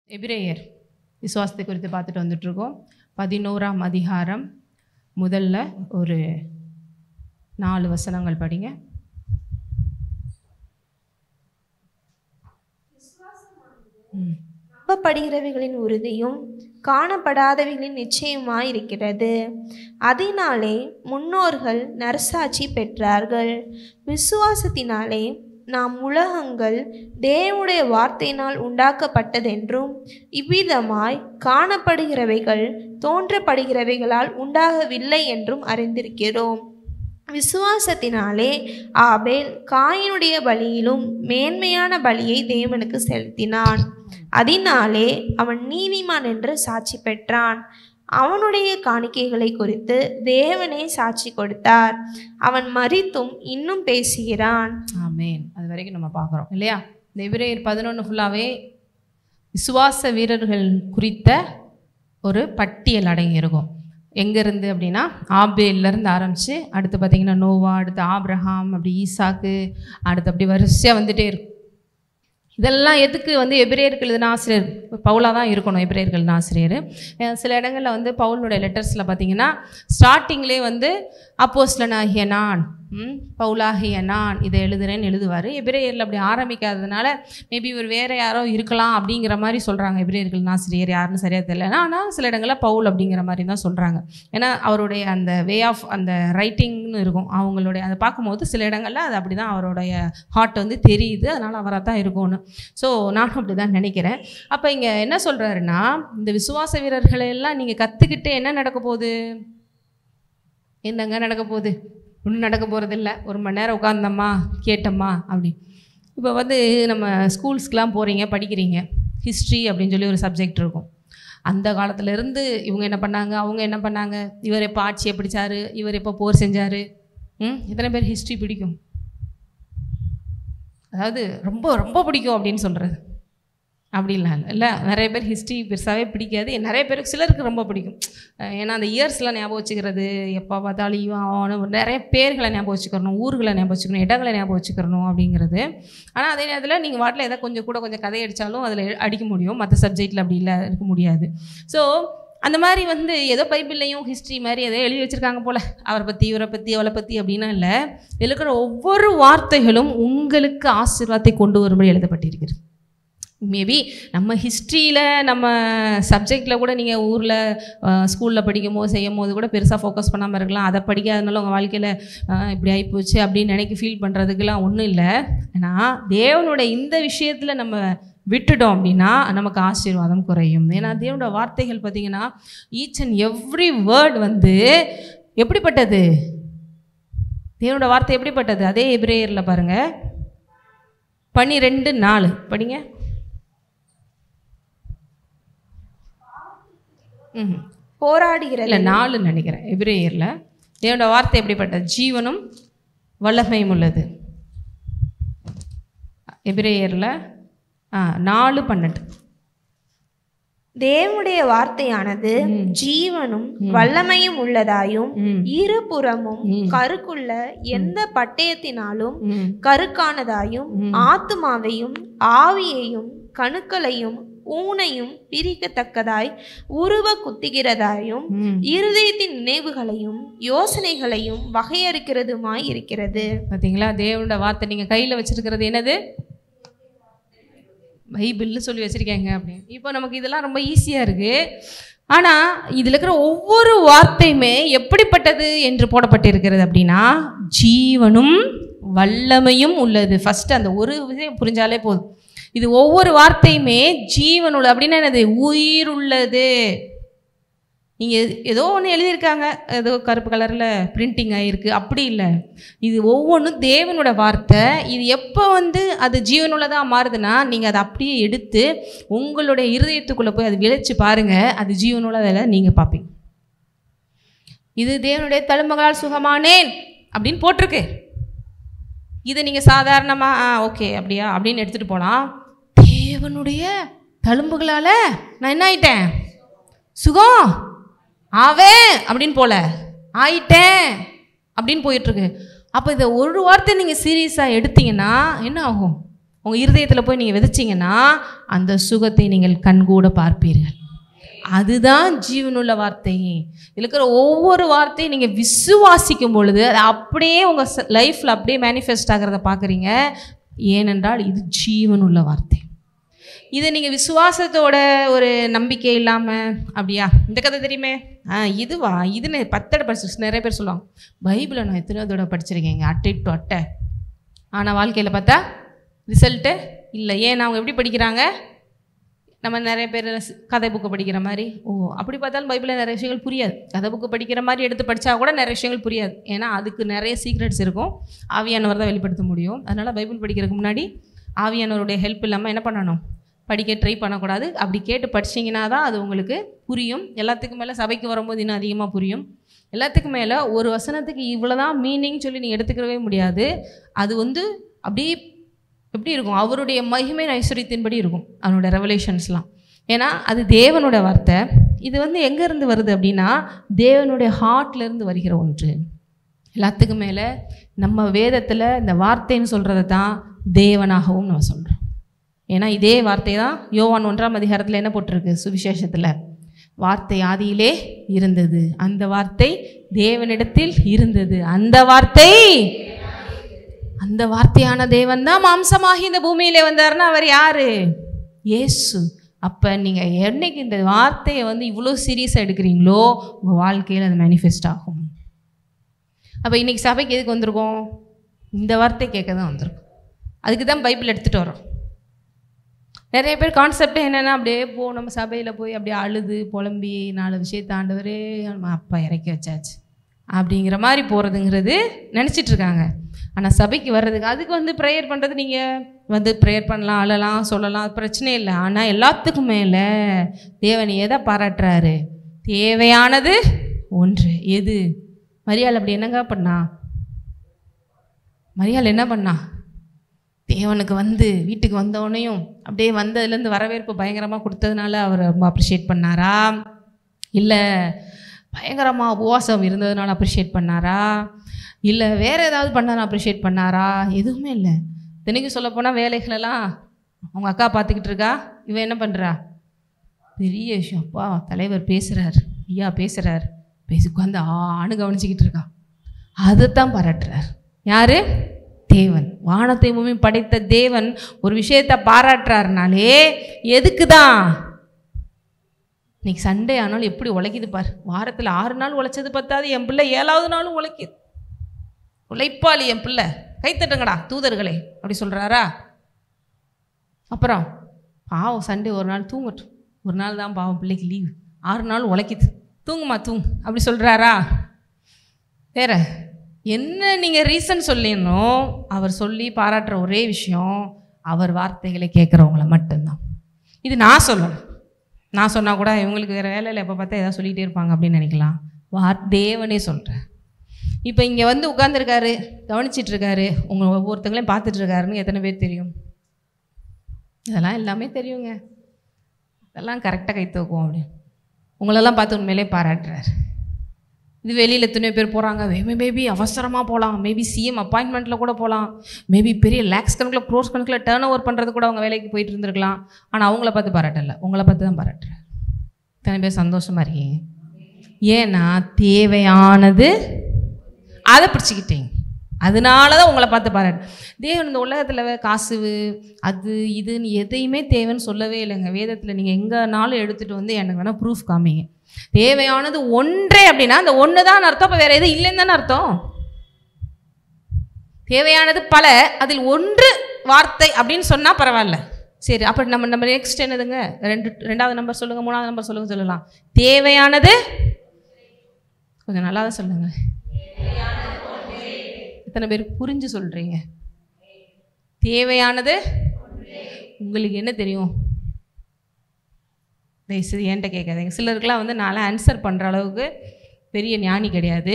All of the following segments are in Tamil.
எபிரேயர் விசுவாசத்தை குறித்து பார்த்துட்டு வந்துட்ருக்கோம். 11ஆம் அதிகாரம் முதல்ல ஒரு 4 வசனங்கள் படிங்க. நம்பப்படுகிறவைகளின் உறுதியும் காணப்படாதவைகளின் நிச்சயமாய் இருக்கிறது. அதனாலே முன்னோர்கள் நற்சாட்சி பெற்றார்கள். விசுவாசத்தினாலே நாம் உலகங்கள் தேவனுடைய வார்த்தையினால் உண்டாக்கப்பட்டதென்றும் இவ்விதமாய் காணப்படுகிறவைகள் தோன்றப்படுகிறவைகளால் உண்டாகவில்லை என்றும் அறிந்திருக்கிறோம். விசுவாசத்தினாலே ஆபேல் காயினுடைய பலியிலும் மேன்மையான பலியை தேவனுக்கு செலுத்தினான். அதனாலே அவன் நீதிமான் என்று சாட்சி பெற்றான். அவனுடைய காணிக்கைகளை குறித்து தேவனே சாட்சி கொடுத்தார். அவன் மரித்தும் இன்னும் பேசுகிறான். ஆமென். அது வரைக்கும் நம்ம பார்க்குறோம் இல்லையா? இந்த எபிரேயர் 11 ஃபுல்லாகவே விசுவாச வீரர்கள் குறித்த ஒரு பட்டியல் அடங்கியிருக்கும். எங்கேருந்து அப்படின்னா ஆபேல்லேருந்து ஆரம்பித்து அடுத்து பார்த்திங்கன்னா நோவா, அடுத்து ஆபிரகாம், அப்படி ஈசாக்கு, அடுத்து அப்படி வரிசையாக வந்துகிட்டே இருக்கும். இதெல்லாம் எதுக்கு எபிரேயர்கள் எழுதின ஆசிரியர் பவுலாக தான் இருக்கணும். எபிரேயர்கள் எழுதின ஆசிரியர் சில இடங்களில் பவுலுடைய லெட்டர்ஸில் பார்த்திங்கன்னா ஸ்டார்டிங்லேயே அப்போஸ்தலனாகிய நான், பவுலாகிய நான் இதை எழுதுறேன்னு எழுதுவார். எபிரேயரில் அப்படி ஆரம்பிக்காததுனால மேபி இவர் வேறு யாரோ இருக்கலாம் அப்படிங்கிற மாதிரி சொல்கிறாங்க. எபிரேயர்கள் ஆசிரியர் யாருன்னு சரியாக தெரியல. ஆனால் சில இடங்களில் பவுல் அப்படிங்கிற மாதிரி தான் சொல்கிறாங்க. ஏன்னா அவருடைய அந்த வே ஆஃப் அந்த ரைட்டிங்னு இருக்கும் அவங்களுடைய, அதை பார்க்கும்போது சில இடங்களில் அது அப்படி தான் அவருடைய ஹார்ட் தெரியுது. அதனால் அவராக தான் இருக்கும்னு. ஸோ நானும் அப்படி தான் நினைக்கிறேன். அப்போ இங்கே என்ன சொல்கிறாருன்னா, இந்த விசுவாச வீரர்களை எல்லாம் நீங்கள் கற்றுக்கிட்டு என்ன நடக்க போகுது? என்னங்க நடக்க போகுது? ஒன்றும் நடக்க போகிறதில்ல. ஒரு மணி நேரம் உட்காந்தம்மா கேட்டம்மா அப்படி. இப்போ நம்ம ஸ்கூல்ஸ்க்கெலாம் போகிறீங்க, படிக்கிறீங்க. ஹிஸ்ட்ரி அப்படின்னு சொல்லி ஒரு சப்ஜெக்ட் இருக்கும். அந்த காலத்துலேருந்து இவங்க என்ன பண்ணாங்க, அவங்க என்ன பண்ணாங்க, இவர் எப்போ ஆட்சியை பிடிச்சார், இவர் எப்போ போர் செஞ்சார். எத்தனை பேர் ஹிஸ்ட்ரி பிடிக்கும்? அதாவது ரொம்ப ரொம்ப பிடிக்கும் அப்படின்னு சொல்கிறது அப்படிலாம் இல்லை. நிறைய பேர் ஹிஸ்ட்ரி பெருசாகவே பிடிக்காது. நிறைய பேருக்கு சிலருக்கு ரொம்ப பிடிக்கும். ஏன்னா அந்த இயர்ஸ்லாம் ஞாபகம் வச்சுக்கிறது, எப்போ பார்த்தாலும் இவன் நிறைய பேர்களை ஞாபகம் வச்சுக்கிறணும், ஊர்களை ஞாபகம் வச்சுக்கணும், இடங்களை ஞாபகம் வச்சுக்கிறணும் அப்படிங்கிறது. ஆனால் அதே நேரத்தில் நீங்கள் வாட்டில் எதாவது கொஞ்சம் கதை அடித்தாலும் அதில் அடிக்க முடியும். மற்ற சப்ஜெக்டில் அப்படி இல்லை, இருக்க முடியாது. ஸோ அந்த மாதிரி ஏதோ பைபிள்லையும் ஹிஸ்ட்ரி மாதிரி ஏதோ எழுதி வச்சுருக்காங்க போல், அவரை பற்றி இவரை பற்றி அவளை பற்றி அப்படின்னா இல்லை. இதில் இருக்கிற ஒவ்வொரு வார்த்தைகளும் உங்களுக்கு ஆசீர்வாதத்தை கொண்டு வரும்படி எழுதப்பட்டிருக்கிறது. மேபி நம்ம ஹிஸ்ட்ரியில் நம்ம சப்ஜெக்டில் கூட நீங்கள் ஊரில் ஸ்கூலில் படிக்கும் போது செய்யும் போது கூட பெருசாக ஃபோக்கஸ் பண்ணாமல் இருக்கலாம். அதை படிக்காதனால உங்கள் வாழ்க்கையில் இப்படி ஆகிப்போச்சு அப்படின்னு நினைக்க ஃபீல் பண்ணுறதுக்கெலாம் ஒன்றும் இல்லை. ஏன்னா தேவனுடைய இந்த விஷயத்தில் நம்ம விட்டுட்டோம் அப்படின்னா நமக்கு ஆசீர்வாதம் குறையும். ஏன்னா தேவனோட வார்த்தைகள் பார்த்திங்கன்னா ஈச் அண்ட் எவ்ரி வேர்ட் எப்படிப்பட்டது? தேவனோட வார்த்தை எப்படிப்பட்டது? அதே எபிரேயரில் பாருங்கள் 12:4 படிங்க. போராடுகிறது இல்லை 4 நினைக்கிறேன். எபிரேயரில் தேவனோட வார்த்தை எப்படிப்பட்டது? ஜீவனும் வல்லமையும் உள்ளது. எபிரேயரில் 4:12 தேவனுடைய வார்த்தையானது ஜீவனும் வல்லமையும் உள்ளதாயும் இருபுறமும் கருக்குள்ள எந்த பட்டயத்தினாலும் கருக்கானதாயும் ஆத்துமாவையும் ஆவியையும் கணுக்களையும் ஊனையும் பிரிக்கத்தக்கதாய் உருவ குத்துகிறதாயும் இருதயத்தின் நினைவுகளையும் யோசனைகளையும் வகையறுக்கிறதுமாய் இருக்கிறது. பார்த்தீங்களா? தேவனோட வார்த்தை நீங்கள் கையில் வச்சிருக்கிறது என்னது? பைபிள்னு சொல்லி வச்சுருக்கேங்க அப்படின்னு. இப்போ நமக்கு இதெல்லாம் ரொம்ப ஈஸியாக இருக்குது. ஆனால் இதில் இருக்கிற ஒவ்வொரு வார்த்தையுமே எப்படிப்பட்டது என்று போடப்பட்டிருக்கிறது அப்படின்னா ஜீவனும் வல்லமையும் உள்ளது. ஃபஸ்ட்டு அந்த ஒரு விஷயம் புரிஞ்சாலே போதும். இது ஒவ்வொரு வார்த்தையுமே ஜீவனுள்ள அப்படின்னா என்னது? உயிர் உள்ளது. நீங்கள் ஏதோ ஒன்று எழுதியிருக்காங்க, ஏதோ கருப்பு கலரில் பிரிண்டிங் ஆகிருக்கு, அப்படி இல்லை. இது ஒவ்வொன்றும் தேவனோட வார்த்தை. இது எப்போ அது ஜீவனுள்ளதாக மாறுதுன்னா நீங்கள் அதை அப்படியே எடுத்து உங்களுடைய இருதயத்துக்குள்ளே போய் அது விளைச்சி பாருங்கள். அது ஜீவனுள்ளதில் நீங்கள் பார்ப்பீங்க. இது தேவனுடைய தழும்புகளால் சுகமானேன் அப்படின்னு போட்டிருக்கு. இதை நீங்கள் சாதாரணமாக ஓகே அப்படியா அப்படின்னு எடுத்துகிட்டு போகலாம். தேவனுடைய தழும்புகளால் நான் என்ன ஆயிட்டேன்? சுகம் ஆவேன் அப்படின்னு போல ஆயிட்டேன் அப்படின்னு போயிட்டுருக்கு. அப்போ இதை ஒரு வார்த்தை நீங்கள் சீரியஸாக எடுத்தீங்கன்னா என்ன ஆகும்? உங்கள் இருதயத்தில் போய் நீங்கள் விதைச்சிங்கன்னா அந்த சுகத்தை நீங்கள் கண்கூட பார்ப்பீர்கள். அதுதான் ஜீவனுள்ள வார்த்தை. இதில் இருக்கிற ஒவ்வொரு வார்த்தையும் நீங்கள் விசுவாசிக்கும் பொழுது அது அப்படியே உங்கள் லைஃப்பில் அப்படியே மேனிஃபெஸ்ட் ஆகிறத பார்க்குறீங்க. ஏனென்றால் இது ஜீவனுள்ள வார்த்தை. இதை நீங்கள் விசுவாசத்தோட ஒரு நம்பிக்கை இல்லாமல், அப்படியா இந்த கதை தெரியுமே, இதுவா இதுன்னு 10 தடவை படிச்சிருச்சு. நிறைய பேர் சொல்லுவாங்க பைபிளை நான் எத்தனையோ தடவை படிச்சிருக்கேங்க, அட்டை டு அட்டை. ஆனால் வாழ்க்கையில் பார்த்தா ரிசல்ட்டு இல்லை. ஏன் அவங்க எப்படி படிக்கிறாங்க? நம்ம நிறைய பேர் கதை புக்கு படிக்கிற மாதிரி. அப்படி பார்த்தாலும் பைபிளில் நிறைய விஷயங்கள் புரியாது. கதை புக்கு படிக்கிற மாதிரி எடுத்து படித்தா கூட நிறைய விஷயங்கள் புரியாது. ஏன்னா அதுக்கு நிறைய சீக்ரெட்ஸ் இருக்கும். ஆவியானவர் தான் வெளிப்படுத்த முடியும். அதனால் பைபிள் படிக்கிறதுக்கு முன்னாடி ஆவியானவருடைய ஹெல்ப் இல்லாமல் என்ன பண்ணணும்? படிக்க ட்ரை பண்ணக்கூடாது. அப்படி கேட்டு படிச்சிங்கன்னா தான் அது உங்களுக்கு புரியும். எல்லாத்துக்கும் மேலே சபைக்கு வரும்போது இன்னும் அதிகமாக புரியும். எல்லாத்துக்கும் மேலே ஒரு வசனத்துக்கு இவ்வளோ தான் மீனிங் சொல்லி நீங்கள் எடுத்துக்கிறவே முடியாது. அது அப்படியே எப்படி இருக்கும்? அவருடைய மகிமை ஐஸ்வர்யத்தின்படி இருக்கும் அவனோட ரெவலேஷன்ஸ்லாம். ஏன்னா அது தேவனோட வார்த்தை. இது எங்கேருந்து வருது அப்படின்னா தேவனுடைய ஹார்ட்லேருந்து வருகிற ஒன்று. எல்லாத்துக்கும் மேலே நம்ம வேதத்தில் இந்த வார்த்தைன்னு சொல்கிறத தான் தேவனாகவும் நம்ம சொல்கிறோம். ஏன்னா இதே வார்த்தை தான் யோவான் 1ஆம் அதிகாரத்தில் என்ன போட்டிருக்கு? சுவிசேஷத்தில் வார்த்தை ஆதியிலே இருந்தது, அந்த வார்த்தை தேவனிடத்தில் இருந்தது, அந்த வார்த்தையான தேவன் தான் மாம்சமாகி இந்த பூமியிலே வந்தார்னா அவர் யாரு? இயேசு. அப்போ நீங்கள் என்னைக்கு இந்த வார்த்தையை இவ்வளோ சீரியஸாக எடுக்கிறீங்களோ உங்கள் வாழ்க்கையில் அது மேனிஃபெஸ்ட் ஆகும். அப்போ இன்றைக்கி சபைக்கு எதுக்கு வந்திருக்கோம்? இந்த வார்த்தை கேட்க தான் வந்திருக்கோம். அதுக்கு தான் பைபிள் எடுத்துகிட்டு வரோம். நிறைய பேர் கான்செப்டே என்னென்னா அப்படியே நம்ம சபையில் போய் அப்படியே அழுது புலம்பி 4 விஷயத்தை ஆண்டவரே நம்ம அப்பா இறக்கி வச்சாச்சு அப்படிங்கிற மாதிரி போகிறதுங்கிறது நினச்சிட்ருக்காங்க. ஆனால் சபைக்கு வர்றதுக்கு அதுக்கு ப்ரேயர் பண்ணுறது, நீங்கள் ப்ரேயர் பண்ணலாம், அழலாம், சொல்லலாம், பிரச்சனை இல்லை. ஆனால் எல்லாத்துக்கும் மேலே தேவன் எதை பாராட்டுறாரு? தேவையானது ஒன்று. எது? மரியாள் அப்படி என்னங்க பண்ணா? மரியாள் என்ன பண்ணா? தேவனுக்கு வீட்டுக்கு வந்தவனையும் அப்படியே வந்ததுலேருந்து வரவேற்பு பயங்கரமாக கொடுத்ததுனால அவர் ரொம்ப அப்ரிஷியேட் பண்ணாரா? இல்லை பயங்கரமாக உபவாசம் இருந்ததுனால அப்ரிஷியேட் பண்ணாரா? இல்லை வேறு ஏதாவது பண்ணாலும் அப்ரிஷியேட் பண்ணாரா? எதுவுமே இல்லை. தினைக்கும் சொல்லப்போனால் வேலைகளெல்லாம் அவங்க அக்கா பார்த்துக்கிட்டு இருக்கா, இவன் என்ன பண்ணுறா? பெரிய விஷயம், அப்பா தலைவர் பேசுகிறார், ஐயா பேசுகிறார், பேசி உட்காந்து கவனிச்சிக்கிட்டு இருக்கா. அதைத்தான் பாராட்டுறார். யார்? தேவன். வானத்தை பூமி படைத்த தேவன் ஒரு விஷயத்தை பாராட்டுறாருனாலே எதுக்கு தான்? இன்னைக்கு சண்டே ஆனாலும் எப்படி உழைக்குது பார். வாரத்தில் 6 நாள் உழைச்சது பத்தாது, என் பிள்ளை 7வது நாளும் உழைக்குது. உழைப்பாளி என் பிள்ளை, கைத்தட்டுங்கடா தூதர்களே அப்படி சொல்கிறாரா? அப்புறம் பாவம் சண்டே ஒரு நாள் தூங்கட்டும், ஒரு நாள் தான் பாவம் பிள்ளைக்கு லீவு, 6 நாள் உழைக்குது, தூங்குமா அப்படி சொல்கிறாரா? வேற என்ன நீங்கள் ரீசன் சொல்லிடணும்? அவர் சொல்லி பாராட்டுற ஒரே விஷயம் அவர் வார்த்தைகளை கேட்குறவங்கள மட்டும்தான். இது நான் சொல்லணும். நான் சொன்னால் கூட இவங்களுக்கு வேறு வேலையில் எப்போ பார்த்தா எதாவது சொல்லிகிட்டே இருப்பாங்க அப்படின்னு நினைக்கலாம். தேவனே சொல்கிறேன். இப்போ இங்கே உட்காந்துருக்காரு, கவனிச்சிட்ருக்காரு, உங்கள் ஒவ்வொருத்தங்களையும் பார்த்துட்ருக்காருன்னு எத்தனை பேர் தெரியும்? இதெல்லாம் எல்லாமே தெரியுங்க. இதெல்லாம் கரெக்டாக கை தூக்குவோம் அப்படின்னு உங்களெல்லாம் பார்த்து உண்மையிலே பாராட்டுறாரு. இது வெளியில் எத்தனை பேர் போகிறாங்க, மேபி அவசரமாக போகலாம், மேபி சிஎம் அப்பாயின்மெண்ட்டில் கூட போகலாம், மேபி பெரிய லேக்ஸ் கணக்கில் க்ரோர்ஸ் கணக்கில் டேர்ன் ஓவர் பண்ணுறது கூட அவங்க வேலைக்கு போயிட்டு இருந்திருக்கலாம். ஆனால் அவங்கள பார்த்து பாராட்டலை, உங்களை பார்த்து தான் பாராட்டுறேன். இத்தனை பேர் சந்தோஷமாக இருக்கீங்க. ஏன்னா தேவையானது அதை பிடிச்சிக்கிட்டீங்க, அதனால தான் உங்களை பார்த்து பாராட்டு. தேவன் இந்த உலகத்தில் காசு அது இதுன்னு எதையுமே தேவைன்னு சொல்லவே இல்லைங்க. வேதத்தில் நீங்கள் எங்கேனாலும் எடுத்துகிட்டு எனக்கு வேணால் ப்ரூஃப் காமிங்க. தேவையானது ஒன்றே அப்படின்னா அந்த ஒன்று தான் அர்த்தம். அப்போ வேறு எதுவும் இல்லைன்னு தானே அர்த்தம். தேவையானது பல, அதில் ஒன்று வார்த்தை அப்படின்னு சொன்னால் பரவாயில்ல. சரி, அப்போ நம்ம நெக்ஸ்ட் என்னதுங்க? 2வது நம்பர் சொல்லுங்கள், 3வது நம்பர் சொல்லுங்கள். சொல்லலாம். தேவையானது கொஞ்சம் நல்லா தான் சொல்லுங்க. எத்தனை பேர் புரிஞ்சு சொல்கிறீங்க? தேவையானது உங்களுக்கு என்ன தெரியும்? தயவுசெய்து என்கிட்ட கேட்காதீங்க. சிலருக்குலாம் நான்லாம் ஆன்சர் பண்ணுற அளவுக்கு பெரிய ஞானி கிடையாது.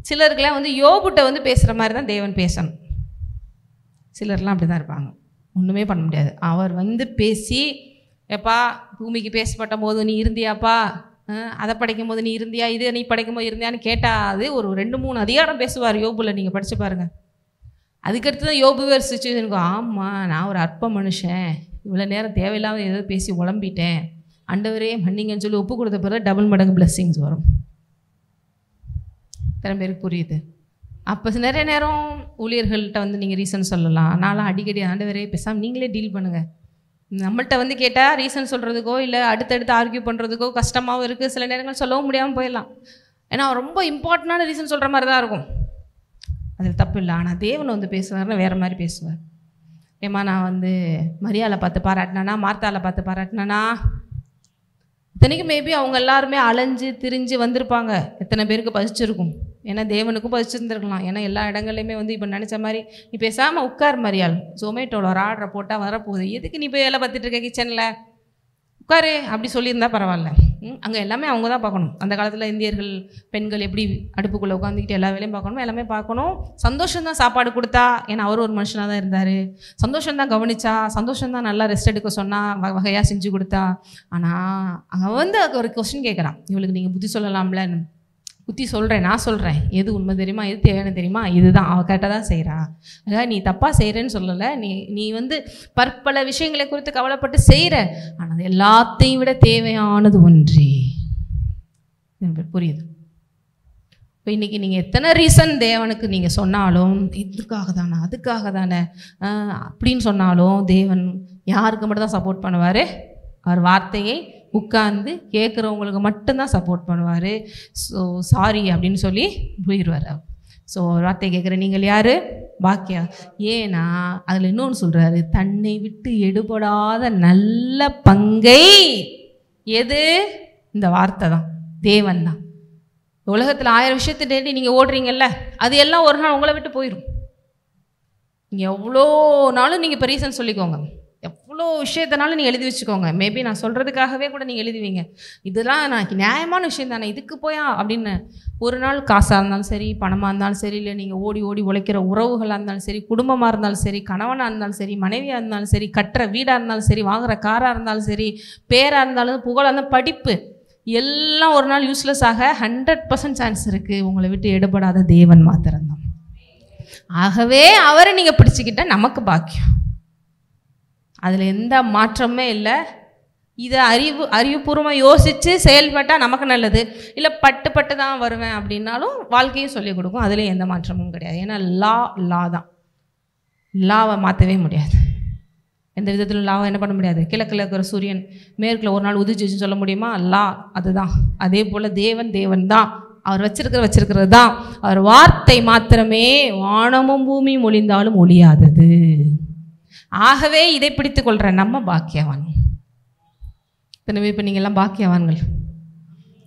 சிலருக்குலாம் யோபுட்ட பேசுகிற மாதிரி தான் தேவன் பேசணும். சிலர்லாம் அப்படி தான் இருப்பாங்க, ஒன்றுமே பண்ண முடியாது. அவர் பேசி, எப்பா பூமிக்கு பேசப்பட்ட போது நீ இருந்தியாப்பா, அதை படைக்கும் போது நீ இருந்தியா, இது நீ படைக்கும் போது இருந்தியான்னு கேட்டால் அது ஒரு 2-3 அதிகாரம் பேசுவார் யோபுல. நீங்கள் படித்து பாருங்கள். அதுக்கடுத்து தான் யோபு வேறு சுச்சுவேஷனுக்கு, ஆமாம் நான் ஒரு அற்ப மனுஷன், இவ்வளோ நேரம் தேவையில்லாமல் ஏதோ பேசி உளம்பிட்டேன், ஆண்டவரே மன்னிங்கன்னு சொல்லி ஒப்பு கொடுத்த பிறகு டபுள் மடங்கு பிளெஸ்ஸிங்ஸ் வரும். எத்தனை பேருக்கு புரியுது? அப்போ நிறைய நேரம் ஊழியர்கள்ட்ட வந்து நீங்கள் ரீசன் சொல்லலாம். நான்லாம் அடிக்கடி ஆண்டவரே பேசாமல் நீங்களே டீல் பண்ணுங்கள். நம்மள்கிட்ட வந்து கேட்டால் ரீசன் சொல்கிறதுக்கோ இல்லை அடுத்தடுத்து ஆர்கியூ பண்ணுறதுக்கோ கஷ்டமாகவும் இருக்குது. சில நேரங்கள் சொல்லவும் முடியாமல் போயிடலாம். ஏன்னா ரொம்ப இம்பார்ட்டண்டான ரீசன் சொல்கிற மாதிரி தான் இருக்கும். அதில் தப்பு இல்லை. ஆனால் தேவனை வந்து பேசுவார்னா வேறு மாதிரி பேசுவார். ஏம்மா நான் வந்து மரியாதை பார்த்து பாராட்டினானா, மார்த்தாலை பார்த்து பாராட்டினானா, இத்தனைக்கும் மேபி அவங்க எல்லாருமே அலைஞ்சு திரிஞ்சு வந்திருப்பாங்க. எத்தனை பேருக்கு பசிச்சிருக்கும். ஏன்னா தேவனுக்கும் பசிச்சிருந்துருக்கலாம். ஏன்னா எல்லா இடங்கள்லையுமே வந்து இப்போ நினச்ச மாதிரி நீ பேசாமல் உட்கார் மரியாள், ஜொமேட்டோவில் ஒரு ஆர்டரை போட்டால் வரப்போகுது, எதுக்கு நீ போய் வேலை பார்த்துட்டு இருக்க கிச்சனில், உட்காரு அப்படி சொல்லியிருந்தா பரவாயில்ல. அங்கே எல்லாமே அவங்க தான் பார்க்கணும். அந்த காலத்தில் இந்தியர்கள் பெண்கள் எப்படி அடுப்புக்குள்ளே உட்காந்துக்கிட்டு எல்லா வேலையும் பார்க்கணும், எல்லாமே பார்க்கணும். சந்தோஷம்தான் சாப்பாடு கொடுத்தா, ஏன்னா அவர் ஒரு மனுஷனாக தான் இருந்தார். சந்தோஷம்தான் கவனிச்சா, சந்தோஷம்தான் நல்லா ரெஸ்ட் எடுக்க சொன்னால் வகையாக செஞ்சு கொடுத்தா. ஆனால் அங்கே வந்து ஒரு கொஸ்டின் கேட்குறான், இவளுக்கு நீங்கள் புத்தி சொல்லலாம்ல. புத்தி சொல்கிறேன், நான் சொல்கிறேன், எது உண்மை தெரியுமா, எது தேவையான தெரியுமா, இதுதான். அவள் கரெக்டாக தான் செய்கிறா. அதாவது நீ தப்பாக செய்கிறேன்னு சொல்லலை. நீ வந்து பற்பல விஷயங்களை குறித்து கவலைப்பட்டு செய்கிற, ஆனால் அது எல்லாத்தையும் விட தேவையானது ஒன்றே. புரியுது? இப்போ இன்றைக்கி நீங்கள் எத்தனை ரீசன் தேவனுக்கு நீங்கள் சொன்னாலும், இதுக்காக தானே அதுக்காக தானே அப்படின்னு சொன்னாலும், தேவன் யாருக்கு மட்டும் தான் சப்போர்ட் பண்ணுவார்? அவர் வார்த்தையை உட்கார்ந்து கேட்குறவங்களுக்கு மட்டும்தான் சப்போர்ட் பண்ணுவார். ஸோ சாரி அப்படின்னு சொல்லி போயிடுவார். ஸோ வார்த்தை கேட்குற நீங்கள் யார்? பாக்கியா. ஏன்னா அதில் இன்னொன்று சொல்கிறாரு, தன்னை விட்டு எடுபடாத நல்ல பங்கை எது? இந்த வார்த்தை தான், தேவன் தான். உலகத்தில் 1000 விஷயத்தை தேடி நீங்கள் ஓடுறீங்கல்ல, அது எல்லாம் ஒரு நாள் உங்களை விட்டு போயிடும். நீங்கள் எவ்வளோ நாளும் நீங்கள் இப்போ ரீசன் சொல்லிக்கோங்க, எவ்வளோ விஷயத்தினாலும் நீங்கள் எழுதி வச்சுக்கோங்க. மேபி நான் சொல்கிறதுக்காகவே கூட நீங்கள் எழுதுவீங்க, இதெல்லாம் நான் நியாயமான விஷயம் தானே, இதுக்கு போயா அப்படின்னு. ஒரு நாள் காசாக இருந்தாலும் சரி, பணமாக இருந்தாலும் சரி, இல்லை நீங்கள் ஓடி ஓடி உழைக்கிற உறவுகளாக இருந்தாலும் சரி, குடும்பமாக இருந்தாலும் சரி, கணவனாக இருந்தாலும் சரி, மனைவியாக இருந்தாலும் சரி, கட்டுற வீடாக இருந்தாலும் சரி, வாங்குகிற காராக இருந்தாலும் சரி, பேராக இருந்தாலும், புகழாக இருந்தாலும், படிப்பு எல்லாம் ஒரு நாள் யூஸ்லெஸ் ஆக 100% சான்ஸ் இருக்குது. உங்களை விட்டு எடுபடாத தேவன் மாத்திரம்தான். ஆகவே அவரை நீங்கள் பிடிச்சிக்கிட்டால் நமக்கு பாக்கியம். அதில் எந்த மாற்றமே இல்லை. இதை அறிவுபூர்வமாக யோசித்து செயல்பட்டால் நமக்கு நல்லது. இல்லை பட்டு தான் வருவேன் அப்படின்னாலும் வாழ்க்கையும் சொல்லிக் கொடுக்கும். அதில் எந்த மாற்றமும் கிடையாது. ஏன்னா லா தான். லாவை மாற்றவே முடியாது. எந்த விதத்திலும் லாவை என்ன பண்ண முடியாது. கிழக்கில் இருக்கிற சூரியன் மேற்கில் ஒரு நாள் உதிச்சுன்னு சொல்ல முடியுமா? லா அதுதான். அதே போல் தேவன் தான். அவர் வச்சிருக்கிறது தான். அவர் வார்த்தை மாத்திரமே வானமும் பூமியும் ஒளிந்தாலும் ஒளியாதது. ஆகவே இதை பிடித்து கொள்கிற நம்ம பாக்கியவான். எனவே இப்போ நீங்கள்லாம் பாக்கியவான்கள்.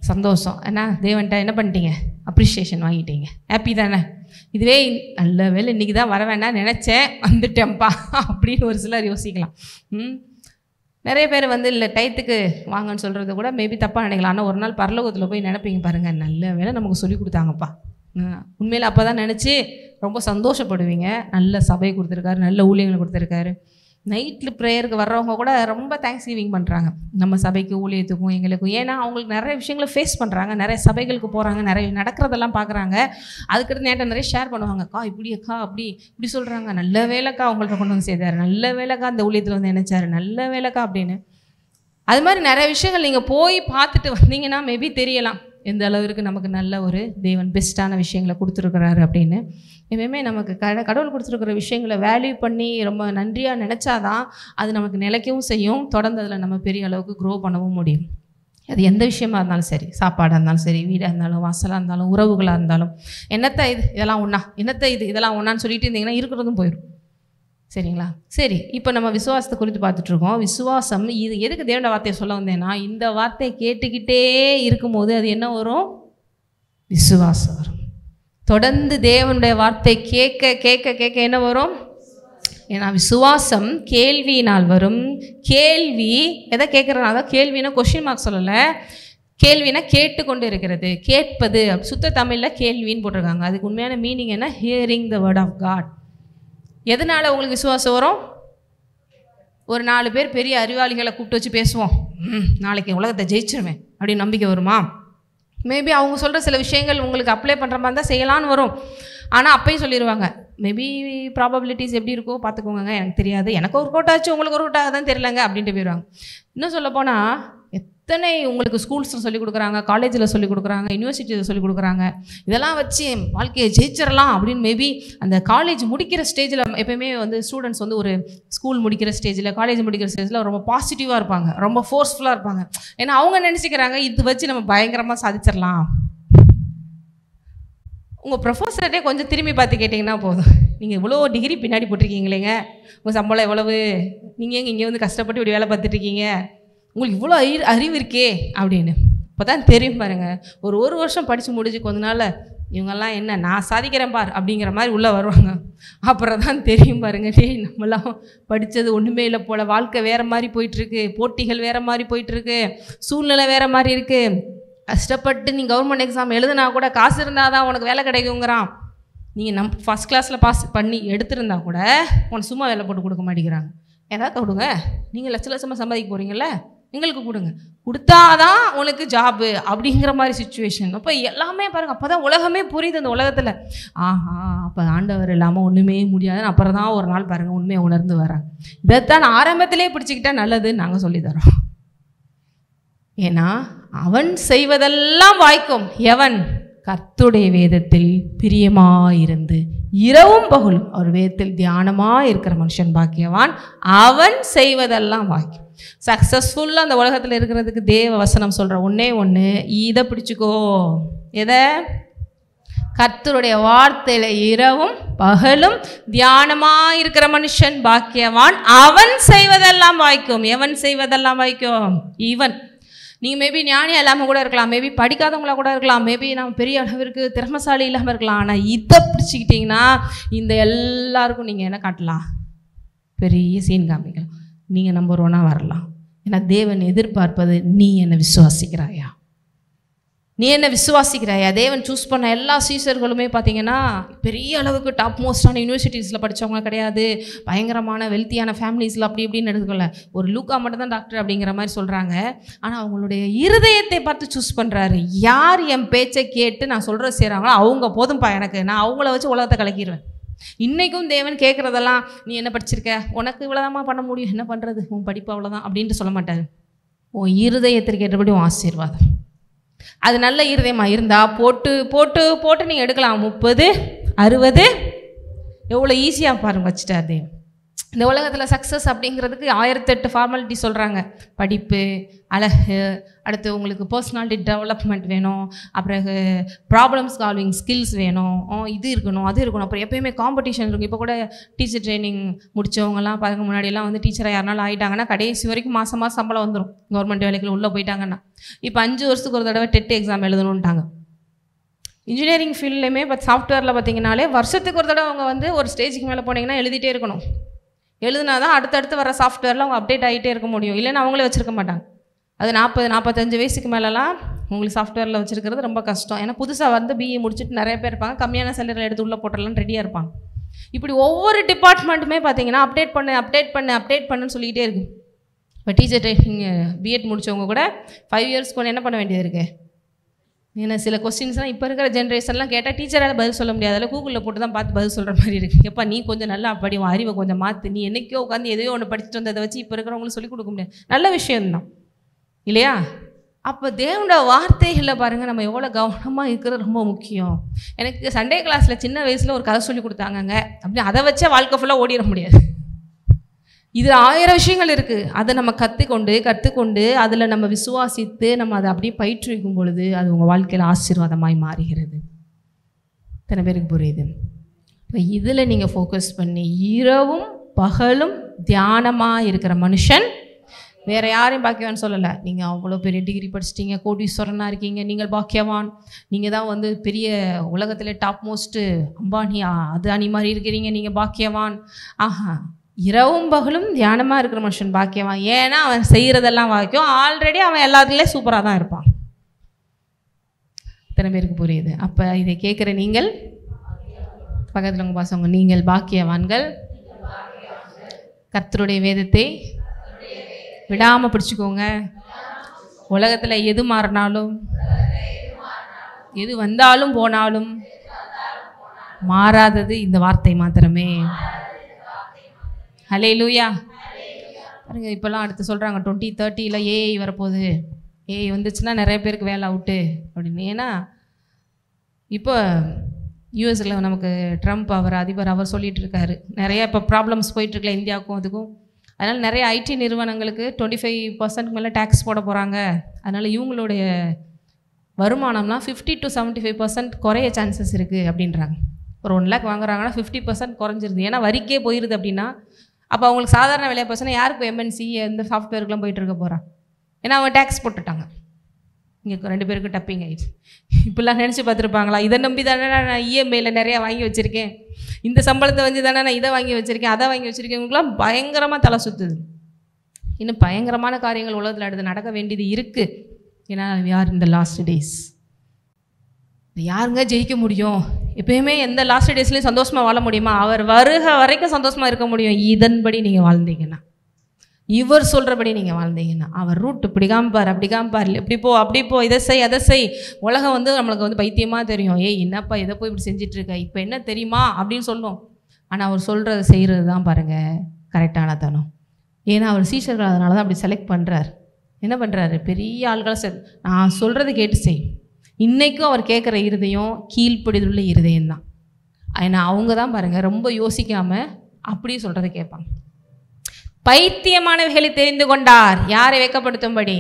சந்தோஷம். ஏன்னா தேவன்கிட்ட என்ன பண்ணிட்டீங்க? அப்ரிஷியேஷன் வாங்கிட்டீங்க. ஹாப்பி தானே? இதுவே நல்ல வேலை இன்றைக்கி தான் வர வேண்டாம் நினச்சேன், வந்துட்டேன்ப்பா அப்படின்னு ஒரு சிலர் யோசிக்கலாம். நிறைய பேர் வந்து இல்லை டயத்துக்கு வாங்கன்னு சொல்கிறது கூட மேபி தப்பாக நினைக்கலாம். ஆனால் ஒரு நாள் பரலோகத்தில் போய் நினைப்பீங்க பாருங்கள், நல்ல வேலை நமக்கு சொல்லி கொடுத்தாங்கப்பா. உண்மையில் அப்போ தான் நினச்சி ரொம்ப சந்தோஷப்படுவீங்க. நல்ல சபை கொடுத்துருக்காரு, நல்ல ஊழியங்களை கொடுத்துருக்காரு. நைட்டில் ப்ரேயருக்கு வர்றவங்க கூட ரொம்ப தேங்க்ஸ் கிவிங் பண்ணுறாங்க நம்ம சபைக்கு, ஊழியத்துக்கும், எங்களுக்கும். ஏன்னா அவங்களுக்கு நிறைய விஷயங்களை ஃபேஸ் பண்ணுறாங்க, நிறைய சபைகளுக்கு போகிறாங்க, நிறைய நடக்கிறதெல்லாம் பார்க்குறாங்க. அதுக்கடுத்து நேற்று நிறைய ஷேர் பண்ணுவாங்க, அக்கா இப்படி அக்கா அப்படி இப்படி சொல்கிறாங்க, நல்ல வேலைக்கா அவங்கள்ட்ட கொண்டு வந்து சேர்த்தாரு, நல்ல வேலைக்கா அந்த ஊழியத்தில் வந்து நினைச்சாரு, நல்ல வேலைக்கா அப்படின்னு. அது மாதிரி நிறைய விஷயங்கள் நீங்கள் போய் பார்த்துட்டு வந்தீங்கன்னா மேபி தெரியலாம் எந்த அளவிற்கு நமக்கு நல்ல ஒரு தேவன் பெஸ்ட்டான விஷயங்களை கொடுத்துருக்குறாரு அப்படின்னு. எப்பவுமே நமக்கு கடவுள் கொடுத்துருக்குற விஷயங்களை வேல்யூ பண்ணி ரொம்ப நன்றியாக நினச்சாதான் அது நமக்கு நிலைக்கவும் செய்யும். தொடர்ந்து அதில் நம்ம பெரிய அளவுக்கு க்ரோ பண்ணவும் முடியும். அது எந்த விஷயமா இருந்தாலும் சரி, சாப்பாடாக இருந்தாலும் சரி, வீடாக இருந்தாலும், வாசலாக இருந்தாலும், உறவுகளாக இருந்தாலும். என்னத்தை இது இதெல்லாம் ஒன்றா, என்னத்தை இது இதெல்லாம் ஒன்றான்னு சொல்லிட்டு இருந்தீங்கன்னா இருக்கிறதும் போயிடும். சரிங்களா? சரி, இப்போ நம்ம விசுவாசத்தை குறித்து பார்த்துட்ருக்கோம். விசுவாசம் இது எதுக்கு தேவனோட வார்த்தையை சொல்ல வந்தேன்னா, இந்த வார்த்தையை கேட்டுக்கிட்டே இருக்கும்போது அது என்ன வரும்? விசுவாசம் வரும். தொடர்ந்து தேவனுடைய வார்த்தை கேட்க கேட்க கேட்க என்ன வரும்? ஏன்னா விசுவாசம் கேள்வியினால் வரும். கேள்வி எதை கேட்குறனால தான். கேள்வினா கொஸ்டின் மார்க் சொல்லலை, கேள்வினா கேட்டுக்கொண்டு இருக்கிறது, கேட்பது. சுத்த தமிழில் கேள்வின்னு போட்டிருக்காங்க. அதுக்கு உண்மையான மீனிங் என்ன? Hearing the word of God. எதனால் உங்களுக்கு விசுவாசம் வரும்? ஒரு 4 பேர் பெரிய அறிவாளிகளை கூப்பிட்டு வச்சு பேசுவோம், நாளைக்கு உலகத்தை ஜெயிச்சிருவேன் அப்படின்னு நம்பிக்கை வருமா? மேபி அவங்க சொல்கிற சில விஷயங்கள் உங்களுக்கு அப்ளை பண்ணுற மாதிரி தான் செய்யலான்னு வரும். ஆனால் அப்பயும் சொல்லிடுவாங்க, மேபி ப்ராபபிலிட்டிஸ் எப்படி இருக்கோ பார்த்துக்கோங்க, எனக்கு தெரியாது, எனக்கு ஒரு கோட் ஆச்சு உங்களுக்கு ஒரு கோட்டாக தான் தெரியலங்க அப்படின்ட்டு போயிடுவாங்க. இன்னும் சொல்லப்போனால் எத்தனை உங்களுக்கு ஸ்கூல்ஸில் சொல்லிக் கொடுக்குறாங்க, காலேஜில் சொல்லிக் கொடுக்குறாங்க, யூனிவர்சிட்டியில் சொல்லிக் கொடுக்குறாங்க. இதெல்லாம் வச்சு வாழ்க்கையை ஜெயிச்சிடலாம் அப்படின்னு மேபி அந்த காலேஜ் முடிக்கிற ஸ்டேஜில் எப்போயுமே வந்து ஸ்டூடெண்ட்ஸ் வந்து ஒரு ஸ்கூல் முடிக்கிற ஸ்டேஜில், காலேஜ் முடிக்கிற ஸ்டேஜில் ரொம்ப பாசிட்டிவாக இருப்பாங்க, ரொம்ப ஃபோர்ஸ்ஃபுல்லாக இருப்பாங்க. ஏன்னா அவங்க நினச்சிக்கிறாங்க இது வச்சு நம்ம பயங்கரமாக சாதிச்சிடலாம். உங்கள் ப்ரொஃபஸர்கிட்டே கொஞ்சம் திரும்பி பார்த்து கேட்டிங்கன்னா போதும், நீங்கள் இவ்வளோ டிகிரி பின்னாடி போட்டிருக்கீங்களேங்க, உங்கள் சம்பளம் எவ்வளவு, நீங்கள் இங்கே வந்து கஷ்டப்பட்டு இப்படி வேலை பார்த்துட்ருக்கீங்க, உங்களுக்கு இவ்வளோ அறிவு இருக்கே அப்படின்னு. இப்போ தான் தெரியும் பாருங்கள். ஒரு வருஷம் படித்து முடிஞ்சு கொஞ்ச நாள் இவங்கெல்லாம் என்ன நான் சாதிக்கிறேன் பார் அப்படிங்கிற மாதிரி உள்ளே வருவாங்க. அப்புறம் தான் தெரியும் பாருங்கள், டேய் நம்மளாம் படித்தது ஒன்றுமே இல்லை போல், வாழ்க்கை வேறு மாதிரி போயிட்டுருக்கு, போட்டிகள் வேறு மாதிரி போயிட்டுருக்கு, சூழ்நிலை வேறு மாதிரி இருக்குது. கஷ்டப்பட்டு நீ கவர்மெண்ட் எக்ஸாம் எழுதுனா கூட காசு இருந்தால் தான் உனக்கு வேலை கிடைக்குங்கிறான். நீங்கள் ஃபஸ்ட் கிளாஸில் பாஸ் பண்ணி எடுத்திருந்தா கூட உனக்கு சும்மா வேலை போட்டு கொடுக்க மாட்டேங்கிறாங்க. ஏதாவது கொடுங்க, நீங்கள் லட்சமாக சம்பாதிக்க போகிறீங்கள, எங்களுக்கு கொடுங்க, கொடுத்தாதான் உனக்கு ஜாபு அப்படிங்கிற மாதிரி சுச்சுவேஷன். அப்போ எல்லாமே பாருங்கள், அப்போ தான் உலகமே புரியுது அந்த உலகத்தில். ஆஹா, அப்போ ஆண்டவர் இல்லாமல் ஒன்றுமே முடியாதுன்னு அப்புறம் தான் ஒரு நாள் பாருங்கள் உண்மையை உணர்ந்து வராங்க. இதைத்தான் ஆரம்பத்திலே பிடிச்சிக்கிட்டா நல்லதுன்னு நாங்கள் சொல்லித்தரோம். ஏன்னா அவன் செய்வதெல்லாம் வாய்க்கும் எவன் கர்த்தருடைய வேதத்தில் பிரியமாயிருந்து இரவும் பகலும் அவர் வேதத்தில் தியானமாக இருக்கிற மனுஷன் பாக்கியவான், அவன் செய்வதெல்லாம் வாய்க்கும். சக்ஸஸ்ஃபுல்லாக அந்த உலகத்தில் இருக்கிறதுக்கு தேவ வசனம் சொல்கிற ஒன்றே ஒன்று, இதை பிடிச்சிக்கோ. எதை? கர்த்தருடைய வார்த்தையில் இரவும் பகலும் தியானமாக இருக்கிற மனுஷன் பாக்கியவான், அவன் செய்வதெல்லாம் வாய்க்கும். எவன் செய்வதெல்லாம் வாய்க்கும்? இவன். நீங்கள் மேபி ஞானியாக இல்லாமல் கூட இருக்கலாம், மேபி படிக்காதவங்களாக கூட இருக்கலாம், மேபி நம்ம பெரிய அளவிற்கு திறமசாலி இல்லாமல் இருக்கலாம். ஆனால் இதை பிடிச்சிக்கிட்டிங்கன்னா இந்த எல்லாருக்கும் நீங்கள் என்ன காட்டலாம்? பெரிய சீன் காமிக்கலாம். நீங்கள் நம்பர் 1 வரலாம். ஏன்னா தேவன் எதிர்பார்ப்பது நீ என்னை விசுவாசிக்கிறாயா, நீ என்ன விசுவாசிக்கிறாயா. தேவன் சூஸ் பண்ண எல்லா சீசர்களுமே பார்த்தீங்கன்னா பெரிய அளவுக்கு டாப் மோஸ்டான யூனிவர்சிட்டிஸில் படித்தவங்க கிடையாது, பயங்கரமான வெல்த்தியான ஃபேமிலிஸில் அப்படி இப்படின்னு எடுத்துக்கல. ஒரு லூக்கா மட்டும் தான் டாக்டர் அப்படிங்கிற மாதிரி சொல்கிறாங்க. ஆனால் அவங்களுடைய இருதயத்தை பார்த்து சூஸ் பண்ணுறாரு. யார் என் பேச்சை கேட்டு நான் சொல்கிற செய்கிறாங்களோ அவங்க போதும்ப்பா எனக்கு, நான் அவங்கள வச்சு உலகத்தை கலக்கிடுவேன். இன்றைக்கும் தேவன் கேட்குறதெல்லாம் நீ என்ன படிச்சிருக்க, உனக்கு இவ்வளோதாம்மா பண்ண முடியும், என்ன பண்ணுறது, உன் படிப்பு அவ்வளோதான் அப்படின்ட்டு சொல்ல மாட்டார். உன் இருதயத்திற்கு ஏற்றபடி உன் ஆசீர்வாதம். அது நல்ல இருதயமாக இருந்தால் போட்டு போட்டு போட்டு நீங்கள் எடுக்கலாம். 30, 60 எவ்வளோ ஈஸியாக பாருங்க வச்சுட்டார் தேவன். இந்த உலகத்தில் சக்ஸஸ் அப்படிங்கிறதுக்கு 1008 ஃபார்மாலிட்டி சொல்கிறாங்க. படிப்பு, அழகு, அடுத்து உங்களுக்கு பர்சனாலிட்டி டெவலப்மெண்ட் வேணும், அப்புறம் ப்ராப்ளம் சால்விங் ஸ்கில்ஸ் வேணும், இது இருக்கணும் அது இருக்கணும். அப்புறம் எப்போயுமே காம்படிஷன் இருக்கும். இப்போ கூட டீச்சர் ட்ரைனிங் முடித்தவங்கலாம் பாருங்க, முன்னாடியெல்லாம் வந்து டீச்சராக யாருனாலும் ஆகிட்டாங்கன்னா கடைசி வரைக்கும் மாதம் சம்பளம் வந்துடும். கவர்மெண்ட் வேலைக்குள்ள உள்ளே போயிட்டாங்கன்னா இப்போ 5 வருஷத்துக்கு ஒரு தடவை டெட் எக்ஸாம் எழுதணுன்ட்டாங்க. இன்ஜினியரிங் ஃபீல்ட்லேயுமே இப்போ சாஃப்ட்வேரில் பார்த்தீங்கன்னாலே வருஷத்துக்கு ஒரு தடவை அவங்க வந்து ஒரு ஸ்டேஜுக்கு மேலே போனீங்கன்னா எழுதிட்டே இருக்கணும். எழுதுனா தான் அடுத்தடுத்து வர சாஃப்ட்வேரில் அவங்க அப்டேட் ஆகிட்டே இருக்க முடியும். இல்லைன்னா அவங்களே வச்சுருக்க மாட்டாங்க. அது 40-45 வயசுக்கு மேலெலாம் உங்களுக்கு சாஃப்ட்வேரில் வச்சுருக்கிறது ரொம்ப கஷ்டம். ஏன்னா புதுசாக வந்து பிஇ முடிச்சுட்டு நிறைய பேர் இருப்பாங்க, கம்மியான சேலரியில் எடுத்து உள்ளே போட்டுடலாம் ரெடியாக இருப்பாங்க. இப்படி ஒவ்வொரு டிபார்ட்மெண்ட்டுமே பார்த்தீங்கன்னா அப்டேட் பண்ணுன்னு சொல்லிக்கிட்டே இருக்குது. இப்போ டீச்சர் ட்ரைனிங் பிஎட் முடித்தவங்க கூட 5 இயர்ஸ்க்கு ஒன்று என்ன பண்ண வேண்டியது இருக்குது. ஏன்னா சில கொஸ்டின்ஸ்லாம் இப்போ இருக்கிற ஜென்ரேஷன்லாம் கேட்டால் டீச்சரால் பதில் சொல்ல முடியாதால கூகுளில் போட்டு தான் பார்த்து பதில் சொல்கிற மாதிரி இருக்குது. எப்போ நீ கொஞ்சம் நல்லா படி, உன் அறிவை கொஞ்சம் மாற்று, நீ என்றைக்கோ உட்காந்து எதையோ ஒன்று படிச்சுட்டு வந்ததை வச்சு இப்போ இருக்கிறவங்களுக்கு சொல்லிக் கொடுக்க முடியாது. நல்ல விஷயம்தான் இல்லையா? அப்போ தேவனோட வார்த்தைகளில் பாருங்கள் நம்ம எவ்வளோ கவனமாக இருக்கிறது ரொம்ப முக்கியம். எனக்கு சண்டே கிளாஸில் சின்ன வயசில் ஒரு கதை சொல்லி கொடுத்தாங்கங்க, அப்படி அதை வச்சே வாழ்க்கை ஃபுல்லாக ஓடிட முடியாது. இதில் 1000 விஷயங்கள் இருக்குது. அதை நம்ம கற்றுக்கொண்டு அதில் நம்ம விசுவாசித்து நம்ம அதை அப்படியே பயிற்றுவிக்கும் பொழுது அது உங்கள் வாழ்க்கையில் ஆசீர்வாதமாய் மாறுகிறது. இத்தனை பேருக்கு புரியுது? இப்போ இதில் நீங்கள் ஃபோக்கஸ் பண்ணி இரவும் பகலும் தியானமாக இருக்கிற மனுஷன் வேறு யாரையும் பாக்கியவான்னு சொல்லலை. நீங்கள் அவ்வளோ பெரிய டிகிரி படிச்சிட்டிங்க, கோடீஸ்வரனாக இருக்கீங்க, நீங்கள் பாக்கியவான், நீங்கள் தான் வந்து பெரிய உலகத்திலே டாப் மோஸ்ட்டு அம்பானி அதானி மாதிரி இருக்கிறீங்க, நீங்கள் பாக்கியவான். ஆஹா, இரவும் பகலும் தியானமாக இருக்கிற மனுஷன் பாக்கியவான். ஏன்னா அவன் செய்கிறதெல்லாம் வாக்கியம். ஆல்ரெடி அவன் எல்லாத்துலேயும் சூப்பராக தான் இருப்பான். இத்தனை பேருக்கு புரியுது? அப்போ இதை கேட்குற நீங்கள் பக்கத்தில் உங்கள் பசங்க, நீங்கள் பாக்கியவான்கள். கர்த்தருடைய வேதத்தை விடாமல் பிடிச்சிக்கோங்க. உலகத்தில் எது மாறினாலும், எது வந்தாலும் போனாலும் மாறாதது இந்த வார்த்தை மாத்திரமே. ஹல்லேலூயா. பாருங்க, இப்போல்லாம் அடுத்து சொல்கிறாங்க 2030 ஏஐ வரப்போகுது, ஏஐ வந்துச்சுன்னா நிறைய பேருக்கு வேலை அவுட்டு அப்படின்னு. ஏன்னா இப்போ யூஎஸில் நமக்கு ட்ரம்ப் அதிபர் அவர் சொல்லிகிட்டு இருக்காரு, நிறைய இப்போ ப்ராப்ளம்ஸ் போயிட்டுருக்கல இந்தியாவுக்கும் அதுக்கும். அதனால் நிறைய ஐடி நிறுவனங்களுக்கு 25% மேலே டேக்ஸ் போட போகிறாங்க. அதனால் இவங்களுடைய வருமானம்னா 50 to 75% குறைய சான்சஸ் இருக்குது அப்படின்றாங்க. ஒரு 1 lakh வாங்குறாங்கன்னா 50% குறைஞ்சிருது. ஏன்னா வரிக்கே போயிடுது அப்படின்னா அப்போ அவங்களுக்கு சாதாரண வேலையை போச்சுன்னா யாருக்கு எம்என்சி எந்த சாஃப்ட்வேருக்குலாம் போயிட்டு இருக்க போகிறான்? ஏன்னா அவங்க டேக்ஸ் போட்டுட்டாங்க. இங்கே 2 பேருக்கு டப்பிங் ஆயிடுச்சு. இப்படிலாம் நினச்சி பார்த்துருப்பாங்களா? இதை நம்பி தானே நான் இஎம்ஐயில் நிறையா வாங்கி வச்சுருக்கேன், இந்த சம்பளத்தை வந்து தானே நான் இதை வாங்கி வச்சுருக்கேன், அதை வாங்கி வச்சுருக்கேன். இவங்களுக்குலாம் பயங்கரமாக தலை சுற்றுது. இன்னும் பயங்கரமான காரியங்கள் உலகத்தில் அடுத்து நடக்க வேண்டியது இருக்குது. ஏன்னா யார் இந்த லாஸ்ட் டேஸ் யாருங்க ஜெயிக்க முடியும்? எப்பயுமே எந்த லாஸ்ட் டேஸ்லேயும் சந்தோஷமாக வாழ முடியுமா? அவர் வருக வரைக்கும் சந்தோஷமாக இருக்க முடியும் இதன்படி நீங்கள் வாழ்ந்தீங்கன்னா, இவர் சொல்கிறபடி நீங்கள் வாழ்ந்தீங்கன்னா. அவர் ரூட் இப்படி காமிப்பார், அப்படி காமிப்பார், இப்படி போ அப்படி போ, இதை செய் அதை செய். உலகம் வந்து நம்மளுக்கு வந்து பைத்தியமாக தெரியும். ஏய் என்னப்பா இதை போய் இப்படி செஞ்சிட்ருக்க, இப்போ என்ன தெரியுமா அப்படின்னு சொல்லும். ஆனால் அவர் சொல்கிறத செய்கிறது தான் பாருங்கள் கரெக்டான தனம். ஏன்னா அவர் சீஷர்கள் அதனால தான் அப்படி செலக்ட் பண்ணுறார். என்ன பண்ணுறாரு? பெரிய ஆள்களை நான் சொல்கிறத கேட்டு செய். இன்றைக்கும் அவர் கேட்குற இருதயம் கீழ்ப்படிதலுள்ள இருதயம் தான். ஏன்னா அவங்க தான் பாருங்கள் ரொம்ப யோசிக்காமல் அப்படியே சொல்கிறத கேட்பாங்க. பைத்தியமானவைகளை தெரிந்து கொண்டார் யாரை வெட்கப்படுத்தும்படி.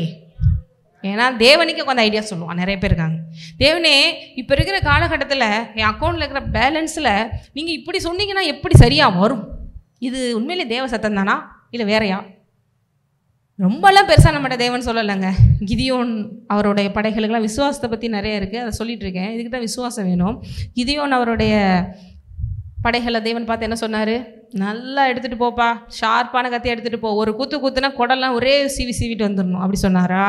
ஏன்னா தேவனுக்கு கொஞ்சம் ஐடியா சொல்லுவான். நிறைய பேர் இருக்காங்க, தேவனே இப்போ இருக்கிற காலகட்டத்தில் என் அக்கௌண்ட்டில் இருக்கிற பேலன்ஸில் நீங்கள் இப்படி சொன்னீங்கன்னா எப்படி சரியாக வரும்? இது உண்மையிலே தேவ சத்தம் தானா இல்லை வேறையா? ரொம்பலாம் பெருசாக நம்மகிட்ட தேவன் சொல்லலைங்க. கிதியோன் அவருடைய படைகளுக்கெல்லாம் விசுவாசத்தை பற்றி நிறைய இருக்குது, அதை சொல்லிகிட்டு இருக்கேன். இதுக்கு தான் விசுவாசம் வேணும். கிதியோன் அவருடைய படைகளை தேவன் பார்த்து என்ன சொன்னார்? நல்லா எடுத்துகிட்டு போப்பா, ஷார்ப்பான கத்தி எடுத்துகிட்டு போ, ஒரு குத்துனா குடலாம் ஒரே சீவிட்டு வந்துடணும் அப்படி சொன்னாரா?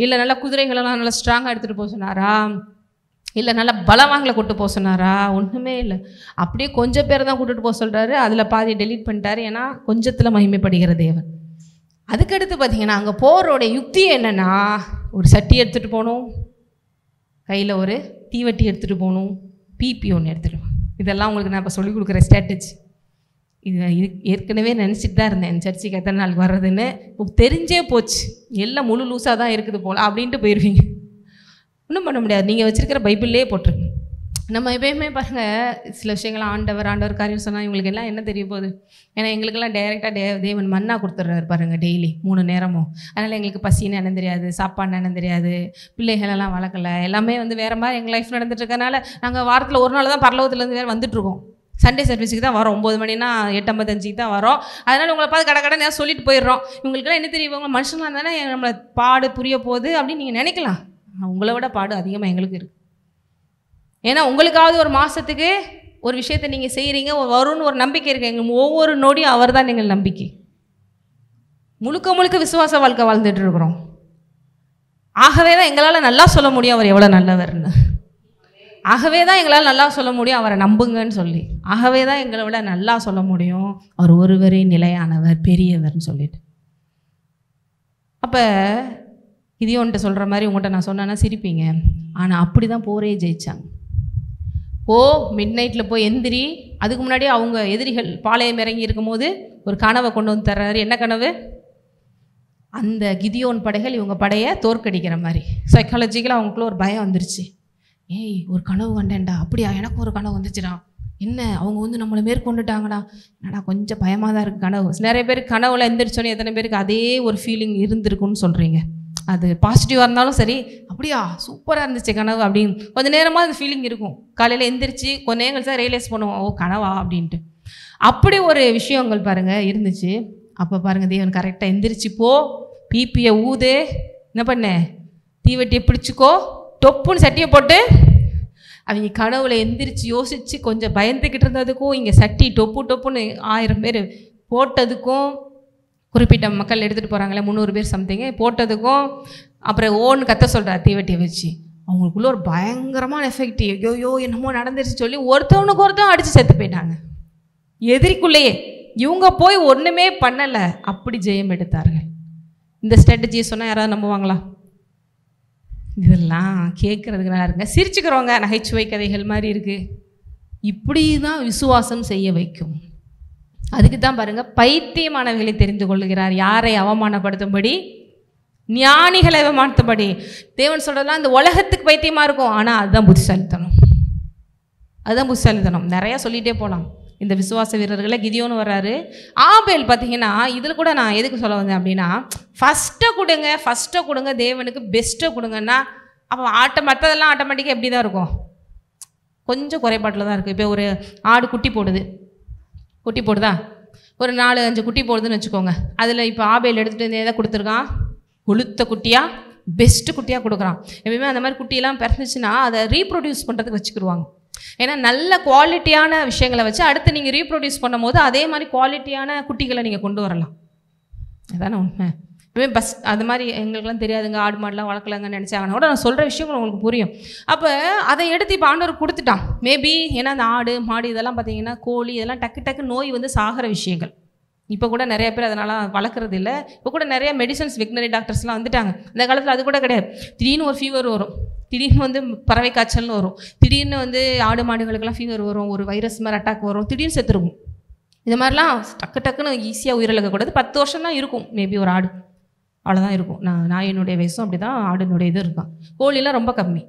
இல்லை நல்லா குதிரைகளெல்லாம் நல்லா ஸ்ட்ராங்காக எடுத்துகிட்டு போக சொன்னாரா? இல்லை நல்லா பலவாங்களை கூட்டு போக சொன்னாரா? ஒன்றுமே இல்லை. அப்படியே கொஞ்சம் பேர் தான் கூட்டுட்டு போக சொல்கிறாரு. அதில் பாதி டெலீட் பண்ணிட்டாரு. ஏன்னா கொஞ்சத்தில் மகிமைப்படுகிற தேவன். அதுக்கடுத்து பார்த்தீங்கன்னா அங்கே போகிறோடைய யுக்தி என்னென்னா, ஒரு சட்டி எடுத்துகிட்டு போகணும், கையில் ஒரு தீவட்டி எடுத்துகிட்டு போகணும், பிபி ஒன்று எடுத்துகிட்டு. இதெல்லாம் உங்களுக்கு நான் இப்போ சொல்லிக் கொடுக்குற ஸ்ட்ராட்டஜி. இது ஏற்கனவே நினச்சிட்டு தான் இருந்தேன் சர்ச்சுக்கு எத்தனை நாளுக்கு வர்றதுன்னு. இப்போ தெரிஞ்சே போச்சு, எல்லாம் முழு லூஸாக தான் இருக்குது போல் அப்படின்ட்டு போயிடுவீங்க. ஒன்றும் பண்ண முடியாது, நீங்கள் வச்சுருக்கிற பைபிள்லேயே போட்டிருக்கு. நம்ம எப்பயுமே பாருங்கள் சில விஷயங்கள் ஆண்டவர் காரியம் சொன்னால் இவங்களுக்கு எல்லாம் என்ன தெரிய போகுது? ஏன்னா எங்களுக்கெல்லாம் டைரெக்டாக தேவன் மன்னா கொடுத்துட்றாரு பாருங்கள், டெய்லி 3 நேரமும். அதனால் எங்களுக்கு பசின்னு என்ன தெரியாது, சாப்பாடுன்னு என்ன தெரியாது, பிள்ளைகளெல்லாம் வளர்க்கலை, எல்லாமே வந்து வேறு மாதிரி எங்கள் லைஃப் நடந்துட்டுருக்கனால நாங்கள் வாரத்தில் ஒரு நாள் தான் பரலோகத்துலேருந்து வேறு வந்துட்டுருக்கோம். சண்டே சர்வீஸுக்கு தான் வரோம், 9 மணினா 8:55 தான் வரோம். அதனால் உங்களை பார்த்து கடை நேரம் சொல்லிட்டு போயிடுறோம். இவங்களுக்கெல்லாம் என்ன தெரியும், இவங்க மனுஷனாக தானே நம்மளை பாடு புரிய போகுது அப்படின்னு நீங்கள் நினைக்கலாம். உங்களை விட பாடு அதிகமாக எங்களுக்கு இருக்குது. ஏன்னா உங்களுக்காவது ஒரு மாதத்துக்கு ஒரு விஷயத்தை நீங்கள் செய்கிறீங்க, வரும்னு ஒரு நம்பிக்கை இருக்குது. எங்கள் ஒவ்வொரு நொடியும் அவர் தான் எங்கள் நம்பிக்கை. முழுக்க விசுவாச வாழ்க்கை வாழ்ந்துட்டு இருக்கிறோம். ஆகவே தான் எங்களால் நல்லா சொல்ல முடியும் அவர் எவ்வளோ நல்லவர்னு. ஆகவே தான் எங்களால் நல்லா சொல்ல முடியும் அவரை நம்புங்கன்னு சொல்லி. ஆகவே தான் எங்களை விட நல்லா சொல்ல முடியும் அவர் ஒருவரே நிலையானவர் பெரியவர்னு சொல்லிட்டு. அப்போ கிதியோன்ட்ட சொல்கிற மாதிரி உங்கள்கிட்ட நான் சொன்னேன்னா சிரிப்பீங்க. ஆனால் அப்படி தான் போரே ஜெயிச்சாங்க. மிட் நைட்டில் போய் எந்திரி. அதுக்கு முன்னாடி அவங்க எதிரிகள் பாளையம் இறங்கி இருக்கும்போது ஒரு கனவை கொண்டு வந்து தர்றாரு. என்ன கனவு? அந்த கிதியோன் படைகள் இவங்க படையை தோற்கடிக்கிற மாதிரி. சைக்காலஜிக்கலாக அவங்களுக்குள்ள ஒரு பயம் வந்துருச்சு. ஏய் ஒரு கனவு கண்டேன்டா. அப்படியா? எனக்கும் ஒரு கனவு வந்துச்சுடா. என்ன அவங்க வந்து நம்மளை மேற்கொண்டுட்டாங்கடா. என்னடா கொஞ்சம் பயமாக தான் இருக்குது கனவு. நிறைய பேருக்கு கனவுல எந்திரிச்சோன்னே எத்தனை பேருக்கு அதே ஒரு ஃபீலிங் இருந்திருக்குன்னு சொல்கிறீங்க? அது பாசிட்டிவாக இருந்தாலும் சரி, அப்படியா சூப்பராக இருந்துச்சு கனவு அப்படின்னு கொஞ்சம் நேரமாக அந்த ஃபீலிங் இருக்கும். காலையில் எந்திரிச்சு கொஞ்ச நேரம் கழிச்சு ரியலைஸ் பண்ணுவோம், ஓ கனவா அப்படின்ட்டு. அப்படி ஒரு விஷயங்கள் பாருங்கள் இருந்துச்சு. அப்போ பாருங்கள் தேவன் கரெக்டாக எந்திரிச்சு போ, பிபியை ஊது, என்ன பண்ண தீவட்டியை பிடிச்சிக்கோ, டொப்புன்னு சட்டியை போட்டு. அவங்க கனவுல எந்திரிச்சு யோசித்து கொஞ்சம் பயந்துக்கிட்டு இருந்ததுக்கும் இங்கே சட்டி டொப்புன்னு 1000 பேர் போட்டதுக்கும், குறிப்பிட்ட மக்கள் எடுத்துகிட்டு போகிறாங்களே 300 பேர் சம்திங்கு போட்டதுக்கும், அப்புறம் ஓன்னு கத்த சொல்கிறார் தீவட்டியை வச்சு. அவங்களுக்குள்ள ஒரு பயங்கரமான எஃபெக்ட். ஐயோ என்னமோ நடந்துருச்சு சொல்லி ஒருத்தவனுக்கு ஒருத்தவங்க அடித்து செத்து போயிட்டாங்க எதிரிக்குள்ளேயே. இவங்க போய் ஒன்றுமே பண்ணலை, அப்படி ஜெயம் எடுத்தார்கள். இந்த ஸ்ட்ராட்டஜியை சொன்னால் யாராவது நம்புவாங்களா? இதெல்லாம் கேட்குறதுக்கு நல்லா இருக்குங்க, சிரிச்சுக்கிறவங்க நகைச்சுவை கதைகள் மாதிரி இருக்குது. இப்படி தான் விசுவாசம் செய்ய வைக்கும். அதுக்கு தான் பாருங்க, பைத்தியமானவர்களை தெரிந்து கொள்கிறார், யாரை அவமானப்படுத்தும்படி, ஞானிகளை அவமானப்படுத்தும்படி. தேவன் சொல்றதெல்லாம் இந்த உலகத்துக்கு பைத்தியமா இருக்கும், ஆனால் அதுதான் புத்திசாலித்தனம். அதுதான் புத்திசாலித்தனம். நிறையா சொல்லிகிட்டே போகலாம். இந்த விசுவாச வீரர்களை கிதியோன்னு வர்றாரு. ஆபேல் பார்த்தீங்கன்னா, இதில் கூட நான் எதுக்கு சொல்ல வந்தேன் அப்படின்னா, ஃபஸ்ட்டை கொடுங்க தேவனுக்கு, பெஸ்ட்டை கொடுங்கன்னா அப்போ மற்றதெல்லாம் ஆட்டோமேட்டிக்காக எப்படி தான் இருக்கும், கொஞ்சம் குறைபாட்டில் தான் இருக்குது. இப்போ ஒரு ஆடு குட்டி போடுதா, ஒரு 4-5 குட்டி போடுதுன்னு வச்சுக்கோங்க. அதில் இப்போ ஆபேல் எடுத்துகிட்டு எதை கொடுத்துருக்கான், கொளுத்த குட்டியாக பெஸ்ட்டு குட்டியாக கொடுக்குறான். எப்பயுமே அந்த மாதிரி குட்டியெல்லாம் பிறந்துச்சுன்னா அதை ரீப்ரொடியூஸ் பண்ணுறதுக்கு வச்சுக்கிடுவாங்க. ஏன்னா நல்ல குவாலிட்டியான விஷயங்களை வச்சு அடுத்து நீங்கள் ரீப்ரொடியூஸ் பண்ணும் போது அதே மாதிரி குவாலிட்டியான குட்டிகளை நீங்கள் கொண்டு வரலாம். அதானே உண்மை. எப்பவுமே அது மாதிரி எங்களுக்குலாம் தெரியாதுங்க, ஆடு மாடுலாம் வளர்க்கலாங்கன்னு நினச்சாங்கன்னா கூட நான் சொல்கிற விஷயங்கள் உங்களுக்கு புரியும். அப்போ அதை எடுத்து இப்போ ஆண்டவர் கொடுத்துட்டான். மேபி ஏன்னா அந்த ஆடு மாடு இதெல்லாம் பார்த்தீங்கன்னா, கோழி இதெல்லாம் டக்கு நோய் வந்து சாகிற விஷயங்கள். இப்போ கூட நிறைய பேர் அதனால் வளர்க்குறது இல்லை. இப்போ கூட நிறைய மெடிசன்ஸ் வெட்டினரி டாக்டர்ஸ்லாம் வந்துட்டாங்க. இந்த காலத்தில் அது கூட கிடையாது. திடீர்னு ஒரு ஃபீவர் வரும், திடீர்னு வந்து பறவை காய்ச்சல்னு வரும், திடீர்னு வந்து ஆடு மாடுகளுக்கெல்லாம் ஃபீவர் வரும், ஒரு வைரஸ் மாதிரி அட்டாக் வரும், திடீர்னு செத்துருக்கும். இது மாதிரிலாம் டக்குன்னு ஈஸியாக உயிரிழக்கக்கூடாது. 10 வருஷம் தான் இருக்கும் மேபி ஒரு ஆடு, அவ்வளோதான் இருக்கும். நான் என்னுடைய வயசும் அப்படி தான், ஆடுனுடைய இது இருக்கான். கோழிலாம் ரொம்ப கம்மி.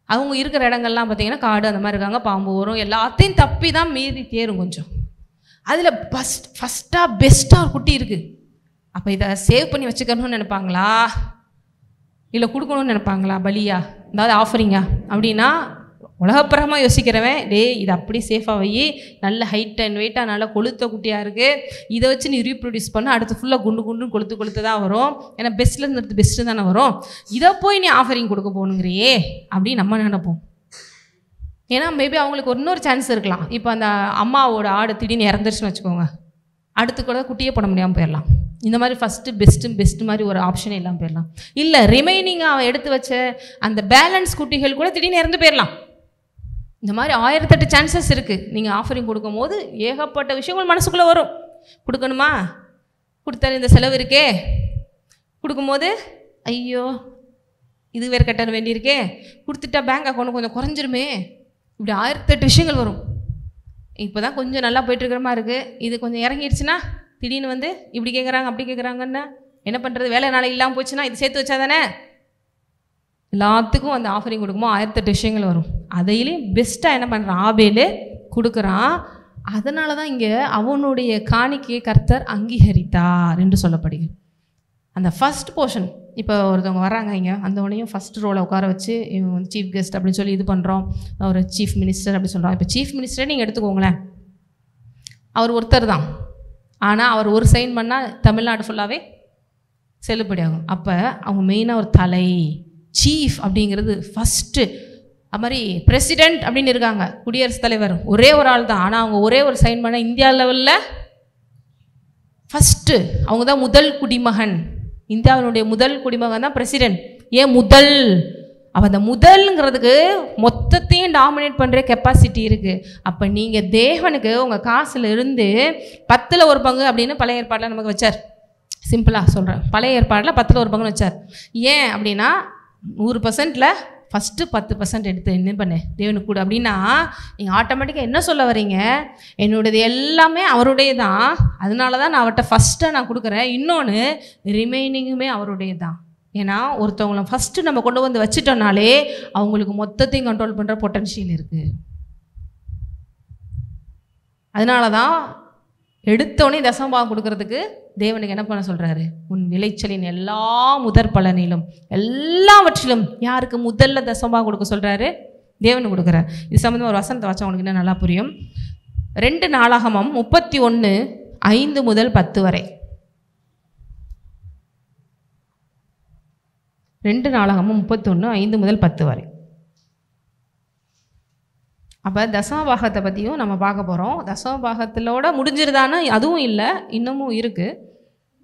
அவங்க இருக்கிற இடங்கள்லாம் பார்த்தீங்கன்னா காடு அந்த மாதிரி இருக்காங்க, பாம்பு வரும், எல்லாத்தையும் தப்பி தான் மீறி தேரும் கொஞ்சம். அதில் ஃபஸ்ட்டாக பெஸ்ட்டாக ஒரு குட்டி இருக்குது. அப்போ இதை சேவ் பண்ணி வச்சுக்கணும்னு நினைப்பாங்களா, இல்லை கொடுக்கணும்னு நினைப்பாங்களா, பலியா அதாவது ஆஃபரிங்கா அப்படின்னா, உலகப்புறமாக யோசிக்கிறவன் இது அப்படி சேஃபாக வை, நல்ல ஹைட் அண்ட் வெயிட்டாக நல்லா கொளுத்த குட்டியாக இருக்குது, இதை வச்சு நீ ரீப்ரொடியூஸ் பண்ண, அடுத்து ஃபுல்லாக குண்டு கொளுத்து தான் வரும், ஏன்னா பெஸ்ட்லேருந்து பெஸ்ட்டு தானே வரும், இதை போய் நீ ஆஃபரிங் கொடுக்க போகணுங்கிறியே அப்படின்னு நம்ம நினைப்போம். ஏன்னா மேபி அவங்களுக்கு இன்னொரு சான்ஸ் இருக்கலாம். இப்போ அந்த அம்மாவோட ஆடு திடீர்னு இறந்துருச்சுன்னு வச்சுக்கோங்க, அடுத்து கூட குட்டியே போட முடியாமல் போயிடலாம். இந்த மாதிரி பெஸ்ட்டு மாதிரி ஒரு ஆப்ஷனே இல்லாமல் போயிடலாம். இல்லை ரிமைனிங் அவன் எடுத்து வச்ச அந்த பேலன்ஸ் குட்டிகள் கூட திடீர்னு இறந்து போயிடலாம். இந்த மாதிரி 1008 சான்சஸ் இருக்குது. நீங்கள் ஆஃபரிங் கொடுக்கும் போது ஏகப்பட்ட விஷயங்கள் மனசுக்குள்ளே வரும். கொடுக்கணுமா, கொடுத்தா இந்த செலவு இருக்கே, கொடுக்கும்போது ஐயோ இது வேறு கட்ட வேண்டியிருக்கே, கொடுத்துட்டா பேங்க் அக்கௌண்ட் கொஞ்சம் குறைஞ்சிருமே, இப்படி 1008 விஷயங்கள் வரும். இப்போ தான் கொஞ்சம் நல்லா போயிட்டுருக்கிற மாதிரி இருக்குது, இது கொஞ்சம் இறங்கிடுச்சுன்னா திடீர்னு வந்து இப்படி கேட்குறாங்க அப்படி கேட்குறாங்கன்னா என்ன பண்ணுறது, வேலை நாளைக்கு இல்லாமல் போச்சுன்னா இது சேர்த்து வச்சா தானே. எல்லாத்துக்கும் அந்த ஆஃபரிங் கொடுக்கும்போது 1008 விஷயங்கள் வரும். அதையிலையும் பெஸ்ட்டாக என்ன பண்ணுறான், ஆபேல் கொடுக்குறான். அதனால தான் இங்கே அவனுடைய காணிக்கையை கர்த்தர் அங்கீகரித்தார் என்று சொல்லப்படுகிறது. அந்த ஃபஸ்ட் போர்ஷன், இப்போ ஒருத்தவங்க வராங்க இங்கே, அந்த உடனேயும் ஃபஸ்ட் ரோலை உட்கார வச்சு இவங்க வந்து சீஃப் கெஸ்ட் அப்படின்னு சொல்லி இது பண்ணுறோம், ஒரு சீஃப் மினிஸ்டர் அப்படி சொல்கிறோம். இப்போ சீஃப் மினிஸ்டரே நீங்கள் எடுத்துக்கோங்களேன், அவர் ஒருத்தர் தான், ஆனால் அவர் ஒரு சைன் பண்ணால் தமிழ்நாடு ஃபுல்லாகவே செல்லுபடியாகும். அப்போ அவங்க மெயினாக ஒரு தலை, சீஃப் அப்படிங்கிறது ஃபஸ்ட்டு. அது மாதிரி பிரசிடெண்ட் அப்படின்னு இருக்காங்க, குடியரசுத் தலைவர் ஒரே ஒரு ஆள் தான், ஆனால் அவங்க ஒரே ஒரு சைன் பண்ண இந்தியா லெவலில் ஃபஸ்ட்டு அவங்க தான் முதல் குடிமகன். இந்தியாவினுடைய முதல் குடிமகன் தான் பிரசிடெண்ட். ஏன் முதல், அப்போ அந்த முதல்ங்கிறதுக்கு மொத்தத்தையும் டாமினேட் பண்ணுற கெப்பாசிட்டி இருக்குது. அப்போ நீங்கள் தேவனுக்கு உங்கள் காசில் இருந்து 10ல் 1 பங்கு அப்படின்னு பழைய ஏற்பாடில் நமக்கு வச்சார். சிம்பிளாக சொல்கிறேன், பழைய ஏற்பாடில் 10ல் 1 பங்குன்னு வச்சார். ஏன் அப்படின்னா 100%ல் ஃபஸ்ட்டு 10% எடுத்து என்ன பண்ணு தேவனுக்கு கூட அப்படின்னா, நீங்கள் ஆட்டோமேட்டிக்காக என்ன சொல்ல வரீங்க, என்னுடையது எல்லாமே அவருடைய தான், அதனால தான் நான் அவர்கிட்ட ஃபஸ்ட்டாக நான் கொடுக்குறேன், இன்னொன்று ரிமைனிங்குமே அவருடைய தான். ஏன்னா ஒருத்தவங்களை ஃபஸ்ட்டு நம்ம கொண்டு வந்து வச்சுட்டோம்னாலே அவங்களுக்கு மொத்தத்தையும் கண்ட்ரோல் பண்ணுற பொட்டன்ஷியல் இருக்குது. அதனால தான் எடுத்தோடனே தசமபாகம் கொடுக்கறதுக்கு தேவனுக்கு என்ன பண்ண சொல்கிறாரு, உன் விளைச்சலின் எல்லா முதற் பலனிலும் எல்லாவற்றிலும் யாருக்கு முதல்ல தசமபாகம் கொடுக்க சொல்கிறாரு, தேவனுக்கு கொடுக்குறார். இது சம்மந்தமாக ஒரு வசனத்தை வச்சா உங்களுக்கு இன்னும் நல்லா புரியும். 2 நாளாகமம் 31:5 முதல் 10 வரை. 2 நாளாகமம் 31:5 முதல் 10 வரை. அப்போ தசமபாகத்தை பற்றியும் நம்ம பார்க்க போகிறோம். தசமபாகத்திலோட முடிஞ்சிருதான்னு அதுவும் இல்லை, இன்னமும் இருக்குது.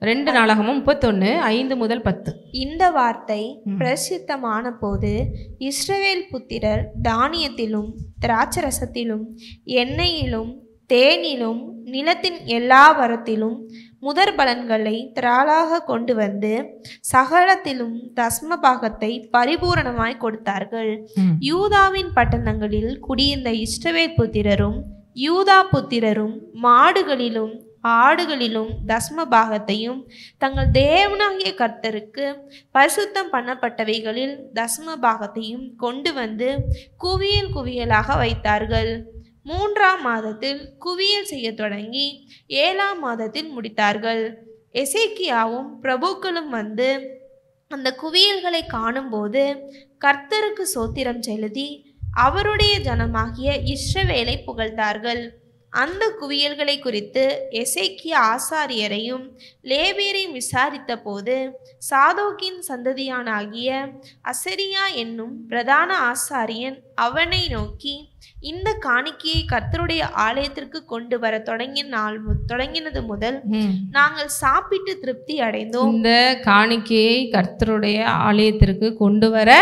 2 நாளாகமம் 31:5 முதல் 10. இந்த வார்த்தை பிரசித்தமான போது இஸ்ரவேல் புத்திரர் தானியத்திலும் திராட்சரசத்திலும் எண்ணெயிலும் தேனிலும் நிலத்தின் எல்லா வரத்திலும் முதற் பலன்களை திரளாக கொண்டு வந்து சகலத்திலும் தஸ்ம பாகத்தை பரிபூரணமாய் கொடுத்தார்கள். யூதாவின் பட்டணங்களில் குடியிருந்த இஸ்ரவேல் புத்திரரும் யூதா புத்திரரும் மாடுகளிலும் ஆடுகளிலும் தஸ்ம பாகத்தையும் தங்கள் தேவனாகிய கர்த்தருக்கு பரிசுத்தம் பண்ணப்பட்டவைகளில் தஸ்ம பாகத்தையும் கொண்டு வந்து குவியல் குவியலாக வைத்தார்கள். 3ஆம் மாதத்தில் குவியல் செய்ய தொடங்கி 7ஆம் மாதத்தில் முடித்தார்கள். எசேக்கியாவும் பிரபுக்களும் வந்து அந்த குவியல்களை காணும்போது கர்த்தருக்கு சோத்திரம் செலுத்தி அவருடைய ஜனமாகிய இஸ்ரவேலை புகழ்ந்தார்கள். அந்த குவியல்களை குறித்து எசேக்கியா ஆசாரியரையும் லேவியரையும் விசாரித்த போது சாதோக்கின் சந்ததியானாகிய அசரியா என்னும் பிரதான ஆசாரியன் அவனை நோக்கி, இந்த காணிக்கையை கர்த்தருடைய ஆலயத்திற்கு கொண்டு வர தொடங்கினது முதல் நாங்கள் சாப்பிட்டு திருப்தி அடைந்தோம். இந்த காணிக்கையை கர்த்தருடைய ஆலயத்திற்கு கொண்டு வர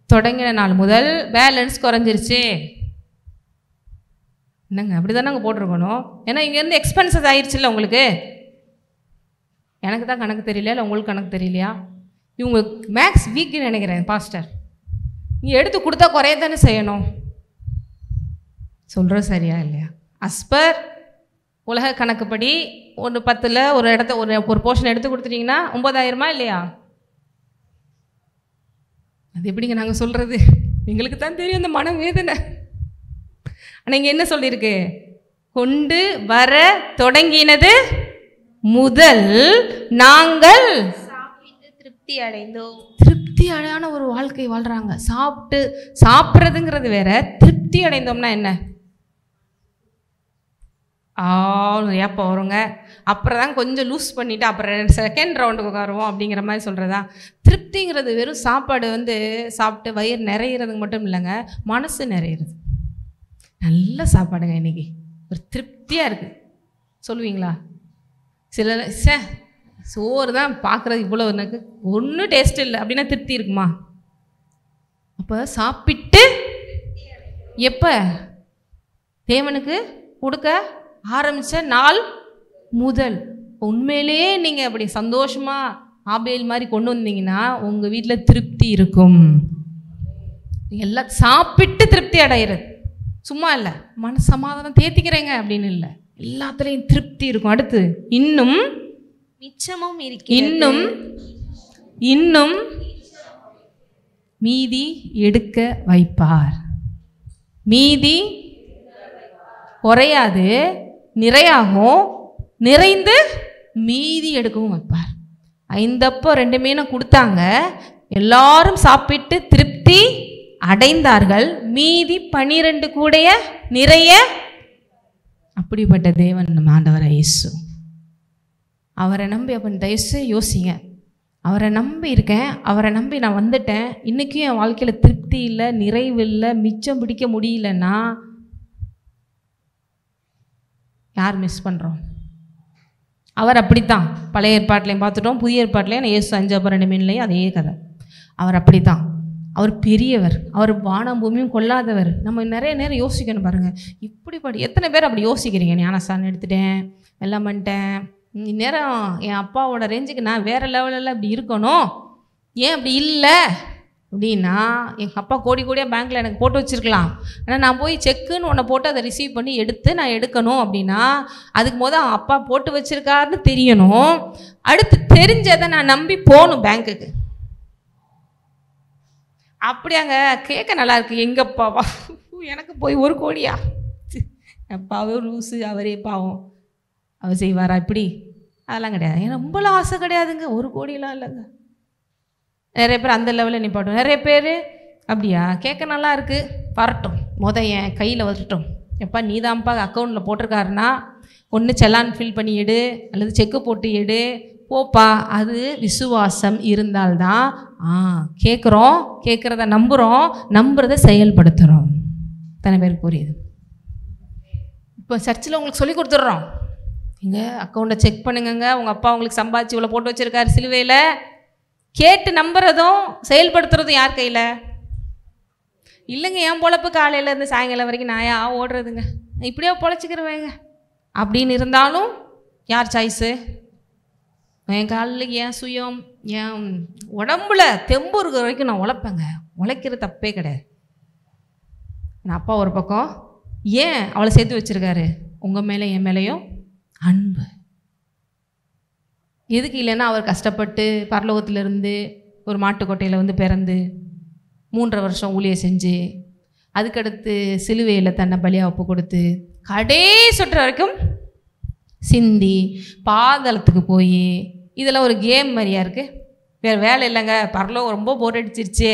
தொடங்கின நாள் முதல் பேலன்ஸ் குறைஞ்சிருச்சு. என்னங்க அப்படி தானே நாங்கள் போட்டிருக்கணும். ஏன்னா இங்கேருந்து எக்ஸ்பென்சஸ் ஆயிடுச்சுல்ல உங்களுக்கு. எனக்கு தான் கணக்கு தெரியலையா இல்லை உங்களுக்கு கணக்கு தெரியலையா? இவங்க மேக்ஸ் வீக்குன்னு நினைக்கிறேன் பாஸ்டர். நீ எடுத்து கொடுத்தா குறைய தானே செய்யணும். சொல்கிறது சரியா இல்லையா? அஸ்பர் உலக கணக்குப்படி ஒரு 10ல் ஒரு இடத்த ஒரு போர்ஷன் எடுத்து கொடுத்துட்டிங்கன்னா 9,000 இல்லையா? அது எப்படிங்க நாங்கள் சொல்கிறது? எங்களுக்கு தான் தெரியும் அந்த மன வேதனை. ஆனால் இங்கே என்ன சொல்லியிருக்கு? கொண்டு வர தொடங்கினது முதல் நாங்கள் சாப்பிட்டு திருப்தி அடைந்தோம். திருப்தி அடையான ஒரு வாழ்க்கை வாழ்கிறாங்க. சாப்பிட்றதுங்கிறது வேற, திருப்தி அடைந்தோம்னா என்ன? ஏப்போ வருங்க, அப்புறம் தான் கொஞ்சம் லூஸ் பண்ணிவிட்டு அப்புறம் செகண்ட் ரவுண்டுக்கு உட்காருவோம் அப்படிங்கிற மாதிரி சொல்கிறதா? திருப்திங்கிறது வெறும் சாப்பாடு சாப்பிட்டு வயிறு நிறையிறதுக்கு மட்டும் இல்லைங்க, மனசு நிறையிறது. நல்ல சாப்பாடுங்க, இன்றைக்கி ஒரு திருப்தியாக இருக்குது சொல்லுவீங்களா? சில சோறு தான் பார்க்குறது இவ்வளோ எனக்கு ஒன்றும் டேஸ்ட் இல்லை அப்படின்னா திருப்தி இருக்குமா? அப்போ சாப்பிட்டு எப்போ தேவனுக்கு கொடுக்க ஆரம்பித்த நாள் முதல் உண்மையிலேயே நீங்கள் அப்படி சந்தோஷமாக ஆபேல் மாதிரி கொண்டு வந்தீங்கன்னா உங்கள் வீட்டில் திருப்தி இருக்கும். எல்லாம் சாப்பிட்டு திருப்தி அடைகிறது சும்மா இல்லை, மன சமாதானம் தேத்திக்கிறேங்க அப்படின்னு இல்லை, எல்லாத்துலேயும் திருப்தி இருக்கும். அடுத்து இன்னும் மிச்சமும் இன்னும் இன்னும் மீதி எடுக்க வைப்பார். மீதி குறையாது, நிறையாகும், நிறைந்து மீதி எடுக்கவும் வைப்பார். 5 அப்பம் 2 மீனை கொடுத்தாங்க, எல்லாரும் சாப்பிட்டு திருப்தி அடைந்தார்கள். மீதி 12 கூடைய நிறைய. அப்படிப்பட்ட தேவன் நம்ம ஆண்டவர் இயேசு. அவரை நம்பி அப்போ தயவுசு யோசிங்க. அவரை நம்பி இருக்கேன், அவரை நம்பி நான் வந்துட்டேன், இன்றைக்கும் என் வாழ்க்கையில் திருப்தி இல்லை, நிறைவு இல்லை, மிச்சம் பிடிக்க முடியலன்னா யார் மிஸ் பண்ணுறோம்? அவர் அப்படித்தான். பழைய ஏற்பாட்டிலையும் பார்த்துட்டோம், புதிய ஏற்பாட்டிலையும் இயேசு 5 அப்பம் 2 மீன்லையும் அதே கதை. அவர் அப்படித்தான். அவர் பெரியவர், அவர் வானம் பூமியும் கொள்ளாதவர். நம்ம நிறைய நேரம் யோசிக்கணும் பாருங்கள். இப்படிப்படி எத்தனை பேர் அப்படி யோசிக்கிறீங்க? ஞானஸ்தானம் எடுத்துட்டேன், எல்லாம் பண்ணிட்டேன், இந்நேரம் என் அப்பாவோட ரேஞ்சுக்கு நான் வேறு லெவலில் அப்படி இருக்கணும், ஏன் அப்படி இல்லை அப்படின்னா எங்கள் அப்பா கோடி கோடியாக பேங்க்கில் எனக்கு போட்டு வச்சுருக்கலாம். ஆனால் நான் போய் செக்குன்னு ஒன்றை போட்டு அதை ரிசீவ் பண்ணி நான் எடுக்கணும் அப்படின்னா அதுக்கு முதல் அப்பா போட்டு வச்சுருக்காருன்னு தெரியணும். அடுத்து தெரிஞ்சதை நான் நம்பி போகணும் பேங்க்குக்கு. அப்படியாங்க கேட்க நல்லா இருக்கு. எங்கப்பாவா எனக்கு போய் 1 கோடியா? அப்பாவே லூஸு, அவரே பாவம், அவர் செய்வாரா இப்படி? அதெல்லாம் கிடையாது. ஏன்னா ரொம்பலாம் ஆசை கிடையாதுங்க, 1 கோடியெலாம் இல்லைங்க. நிறைய பேர் அந்த லெவலில் நிப்பாட்டும். நிறைய பேர் அப்படியா கேட்க நல்லா இருக்குது, வரட்டும், என் கையில் வரட்டும், எப்பா நீதான்ப்பா அக்கௌண்ட்டில் போட்டிருக்காருன்னா ஒன்று செல்லான் ஃபில் பண்ணி எடு அல்லது செக்கு போட்டு எடு, போப்பா. அது விசுவாசம் இருந்தால்தான் கேட்குறோம், கேட்குறத நம்புகிறோம், நம்புறதை செயல்படுத்துகிறோம். எத்தனை பேருக்கு புரியுது? இப்போ சர்ச்சில் உங்களுக்கு சொல்லி கொடுத்துட்றோம், இங்கே அக்கௌண்ட்டை செக் பண்ணுங்க, உங்கள் அப்பா உங்களுக்கு சம்பாதிச்சு இவ்வளோ போட்டு வச்சுருக்காரு சிலுவையில். கேட்டு நம்புறதும் செயல்படுத்துறதும் யார் கையில்? இல்லைங்க என் பொழப்பு காலையிலேருந்து சாயங்காலம் வரைக்கும் நாயா ஓடுறதுங்க, இப்படியே பொழைச்சிக்கிறவேங்க அப்படின்னு இருந்தாலும் யார் சாய்ஸு? என் காலில் என் சுயம், என் உடம்புல தெம்பு இருக்கிற வரைக்கும் நான் உழைப்பேங்க. உழைக்கிறது தப்பே கிடையாது. நான் அப்பா ஒரு பக்கம் ஏன் அவளை சேர்த்து வச்சுருக்காரு? உங்கள் மேலே என் மேலேயும் அன்பு. எதுக்கு இல்லைன்னா அவர் கஷ்டப்பட்டு பரலோகத்திலிருந்து ஒரு மாட்டுக்கொட்டையில் வந்து பிறந்து 3.5 வருஷம் ஊழியம் செஞ்சு அதுக்கடுத்து சிலுவையில் தன்னை பலியாக ஒப்பு கொடுத்து கடைசி சொட்டு வரைக்கும் சிந்தி பாதாளத்துக்கு போய் இதெல்லாம் ஒரு கேம் மாதிரியா இருக்குது. வேறு வேலை இல்லைங்க, பரலோகம் ரொம்ப போர் அடிச்சிருச்சு,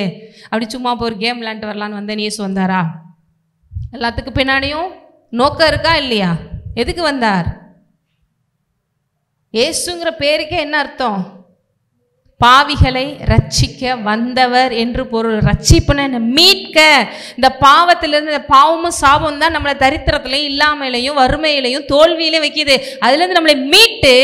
அப்படி சும்மா போய் ஒரு கேம் விளையாண்டு வரலான்னு வந்தேன். இயேசு வந்தாரா? எல்லாத்துக்கு பின்னாடியும் நோக்கம் இருக்கா இல்லையா? எதுக்கு வந்தார்? இயேசுங்கிற பேருக்கே என்ன அர்த்தம்? பாவிகளை ரட்சிக்க வந்தவர் என்று பொருள். ரட்சிப்புன்னு மீட்க. இந்த பாவத்திலிருந்து, இந்த பாவமும் சாபம் தான் நம்மளை தரித்திரத்திலையும் இல்லாமலையும் வறுமையிலையும் தோல்வியிலையும் வைக்கிது. அதுலேருந்து நம்மளை மீட்டு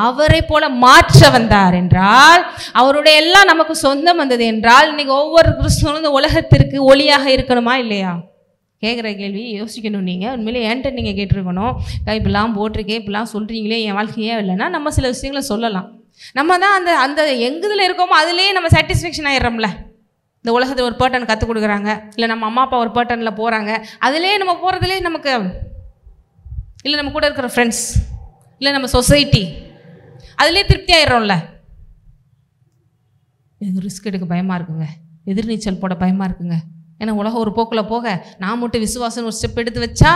அவரை போல மாற்ற வந்தார் என்றால், அவருடைய எல்லாம் நமக்கு சொந்தம் வந்தது என்றால், இன்னைக்கு ஒவ்வொரு கிறிஸ்துவனும் இந்த உலகத்திற்கு ஒளியாக இருக்கணுமா இல்லையா? கேட்குற கேள்வி யோசிக்கணும். நீங்கள் உண்மையிலே என்கிட்ட நீங்கள் கேட்டிருக்கணும். இப்படிலாம் போட்டிருக்கேன், இப்படிலாம் சொல்கிறீங்களே, என் வாழ்க்கையே இல்லைன்னா நம்ம சில விஷயங்களை சொல்லலாம். நம்ம தான் அந்த அந்த எங்குதில் இருக்கோமோ அதுலேயே நம்ம சாட்டிஸ்ஃபேக்ஷன் ஆகிடுறோம்ல. இந்த உலகத்தில் ஒரு பேட்டர்ன் கற்றுக் கொடுக்குறாங்க, இல்லை நம்ம அம்மா அப்பா ஒரு பேட்டர்னில் போகிறாங்க, அதுலேயே நம்ம போகிறதுலே நமக்கு, இல்லை நம்ம கூட இருக்கிற ஃப்ரெண்ட்ஸ், இல்லை நம்ம சொசைட்டி, அதுலேயே திருப்தி ஆகிடுறோம்ல. எனக்கு ரிஸ்க் எடுக்க பயமாக இருக்குங்க, எதிர்நீச்சல் போட பயமாக இருக்குங்க. ஏன்னா உலகம் ஒரு போக்கில் போக நான் மட்டும் விசுவாசம் ஒரு ஸ்டெப் எடுத்து வச்சா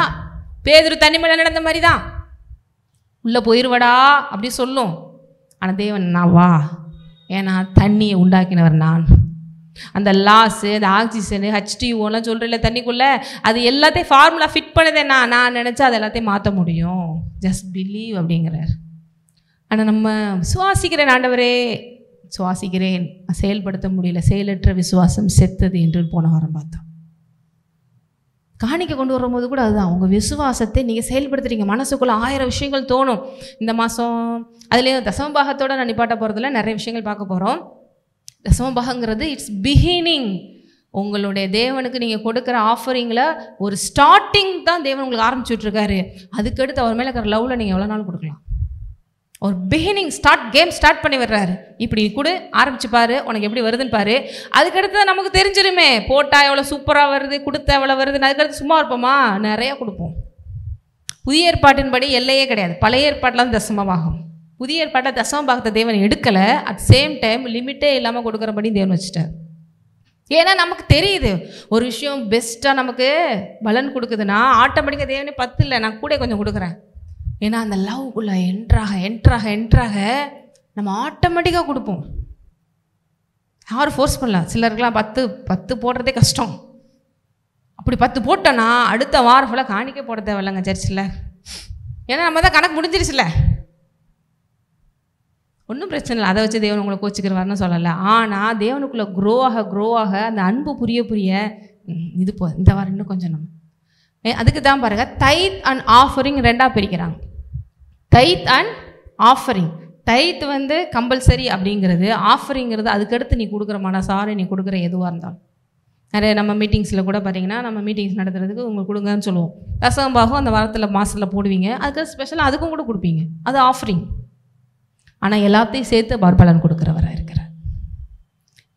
பேதுரு தண்ணி மேலே நடந்த மாதிரி தான் உள்ளே போயிடுவடா அப்படி சொல்லும். ஆனால் தேவன் நான் வா, ஏன்னா தண்ணியை உண்டாக்கினவர் நான். அந்த லாஸு, அந்த ஆக்சிஜனு, H2O சொல்கிறேன் தண்ணிக்குள்ளே, அது எல்லாத்தையும் ஃபார்முலா ஃபிட் பண்ணதே நான் நினச்சா அது எல்லாத்தையும் மாற்ற முடியும். ஜஸ்ட் பிலீவ் அப்படிங்கிறார். ஆனால் நம்ம விசுவாசிக்கிறேன் ஆண்டவரே, சுவாசிக்கிறேன், செயல்படுத்த முடியல, செயலற்ற விசுவாசம் செத்தது என்று போன வாரம் பார்த்தோம். காணிக்க கொண்டு வரும்போது கூட அதுதான், உங்கள் விசுவாசத்தை நீங்கள் செயல்படுத்துறீங்க. மனசுக்குள்ளே 1000 விஷயங்கள் தோணும். இந்த மாதம் அதுலேயும் தசமபாகத்தோடு நான் நிப்பாட்ட போகிறதுல நிறைய விஷயங்கள் பார்க்க போகிறோம். தசமபாகங்கிறது இட்ஸ் பிகினிங். உங்களுடைய தேவனுக்கு நீங்கள் கொடுக்குற ஆஃபரிங்கில் ஒரு ஸ்டார்டிங் தான் தேவன் உங்களுக்கு ஆரம்பிச்சுட்ருக்காரு. அதுக்கடுத்து அவர் மேலே இருக்கிற லவ்வில் நீங்கள் எவ்வளோ நாள் கொடுக்கலாம். ஒரு பிகினிங் கேம் ஸ்டார்ட் பண்ணி வர்றாரு. இப்படி கூட ஆரம்பிச்சுப்பாரு, உனக்கு எப்படி வருதுன்னு பாரு. அதுக்கடுத்து நமக்கு தெரிஞ்சிருமே, போட்டால் எவ்வளோ சூப்பராக வருது, கொடுத்தா எவ்வளோ வருதுன்னு. அதுக்கடுத்து சும்மா இருப்போமா? நிறையா கொடுப்போம். புதிய ஏற்பாட்டின்படி எல்லையே கிடையாது. பழைய ஏற்பாட்டில் தசமபாகம். புதிய ஏற்பாட்டில் தசமபாகத்தை தேவன் எடுக்கலை. அட் சேம் டைம் லிமிட்டே இல்லாமல் கொடுக்குறபடி தேவன் வச்சுட்டார். ஏன்னா நமக்கு தெரியுது ஒரு விஷயம் பெஸ்ட்டாக நமக்கு பலன் கொடுக்குதுன்னா ஆட்டோமேட்டிக்காக தேவனே 10 இல்லை, நான் கூட கொஞ்சம் கொடுக்குறேன். ஏன்னா அந்த லவ்க்குள்ளே என்ட்ராக நம்ம ஆட்டோமேட்டிக்காக கொடுப்போம். யாரும் ஃபோர்ஸ் பண்ணலாம். சிலருக்குலாம் 10 போடுறதே கஷ்டம். அப்படி 10 போட்டோன்னா அடுத்த வாரம் ஃபுல்லாக காணிக்க போட தேவையில்லைங்க சர்ச்சில். ஏன்னா நம்ம தான் கணக்கு முடிஞ்சிருச்சுல, ஒன்றும் பிரச்சனை இல்லை. அதை வச்சு தேவன் உங்களை கோச்சிக்கிறவாருன்னு சொல்லலை. ஆனால் தேவனுக்குள்ளே க்ரோ ஆக அந்த அன்பு புரிய இது இந்த வாரம் இன்னும் கொஞ்சம் நம்ம அதுக்கு தான் பாருங்கள், தைத் அண்ட் ஆஃபரிங் 2ஆக பிரிக்கிறாங்க. தைத் அண்ட் ஆஃபரிங். தைத் கம்பல்சரி அப்படிங்கிறது, ஆஃபரிங்கிறது அதுக்கடுத்து நீ கொடுக்குற மனசார நீ கொடுக்குற எதுவாக இருந்தாலும். நிறைய நம்ம மீட்டிங்ஸில் கூட பார்த்தீங்கன்னா, நம்ம மீட்டிங்ஸ் நடத்துறதுக்கு உங்களுக்கு கொடுங்கன்னு சொல்லுவோம். தசமபாகம் அந்த வாரத்தில் மாதத்தில் போடுவீங்க, அதுக்கு ஸ்பெஷலாக அதுக்கும் கூட கொடுப்பீங்க, அது ஆஃபரிங். ஆனால் எல்லாத்தையும் சேர்த்து பலன் கொடுக்குறவராக இருக்கிறார்.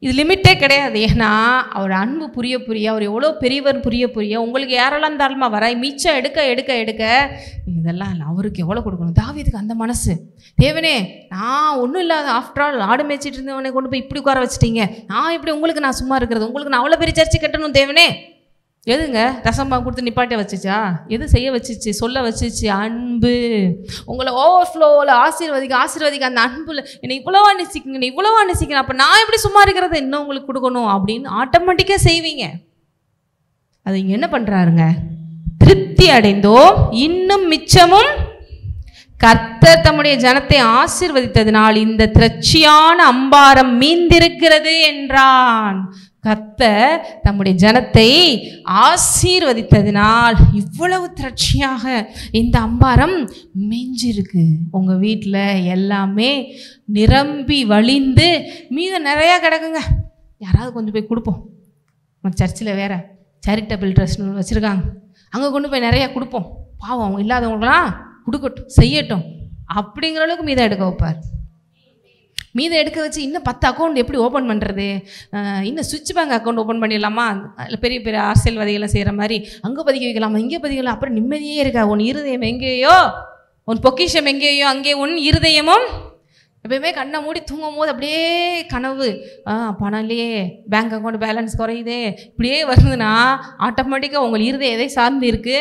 இது லிமிட்டே கிடையாது. ஏன்னா அவர் அன்பு புரிய அவர் எவ்வளோ பெரியவர் புரிய உங்களுக்கு யாரெல்லாம் தாராளமாக வர மிச்சம் எடுக்க இதெல்லாம் இல்லை. அவருக்கு எவ்வளோ கொடுக்கணும். தாவீதுக்கு அந்த மனசு. தேவனே, நான் ஒன்றும் இல்லாத ஆஃப்டர் ஆல் ஆடு மேய்ச்சிட்டு இருந்தவனை கொண்டு போய் இப்படி உட்கார வச்சுட்டீங்க, நான் இப்படி உங்களுக்கு நான் சும்மா இருக்கிறது, உங்களுக்கு நான் அவ்வளோ பெரிய சர்ச்சை கட்டணும் தேவனே. எதுங்க தசமபாகம் கொடுத்து நிப்பாட்ட வச்சுச்சா? எது செய்ய வச்சிச்சு? சொல்ல வச்சிச்சு அன்பு. உங்களை ஓவர்ஃப்ளோவில் ஆசீர்வதிக்க அந்த அன்புல என்னை இவ்வளோவா நேசிக்கணும், அப்போ நான் எப்படி சும்மா இருக்கிறது, இன்னும் உங்களுக்கு கொடுக்கணும் அப்படின்னு ஆட்டோமேட்டிக்காக செய்வீங்க. அது இங்கே என்ன பண்ணுறாருங்க? திருப்தி அடைந்தோம், இன்னும் மிச்சமும் கர்த்தர் தம்முடைய ஜனத்தை ஆசீர்வதித்ததினால் இந்த திரட்சியான அம்பாரம் மீந்திருக்கிறது என்றான். கர்த்தர் தம்முடைய ஜனத்தை ஆசீர்வதித்ததினால் இவ்வளவு திரட்சியாக இந்த அம்பாரம் மிஞ்சிருக்கு. உங்கள் வீட்டில் எல்லாமே நிரம்பி வழிந்து மீதம் நிறையா கிடக்குங்க. யாராவது கொண்டு போய் கொடுப்போம். நம்ம சர்ச்சில் வேறு சேரிட்டபிள் ட்ரஸ்ட்னு வச்சுருக்காங்க, அங்கே கொண்டு போய் நிறையா கொடுப்போம். பாவம் அவங்க இல்லாதவங்களாம் கொடுக்கட்டும், செய்யட்டும். அப்படிங்கிற அளவுக்கு மீதம் எடுக்க வைப்பார். மீதம் எடுக்க வச்சு இன்னும் 10 அக்கௌண்ட் எப்படி ஓப்பன் பண்ணுறது, இன்னும் சுவிட்ச் பேங்க் அக்கௌண்ட் ஓப்பன் பண்ணிடலாமா, அதில் பெரிய பெரிய அரசியல்வாதிகளை செய்கிற மாதிரி அங்கே பதிக்க வைக்கலாமா, இங்கே பதிக்கலாம். அப்புறம் நிம்மதியே இருக்கா. உன் இருதயம் எங்கேயோ, உன் பொக்கிஷம் எங்கேயோ அங்கே உன் இருதயமும். எப்பயுமே கண்ணை மூடி தூங்கும் போது அப்படியே கனவு, பணம் இல்லையே, பேங்க் அக்கௌண்ட் பேலன்ஸ் குறையுதே, இப்படியே வருதுன்னா ஆட்டோமேட்டிக்காக உங்கள் இருதயம் எதை சார்ந்து இருக்குது,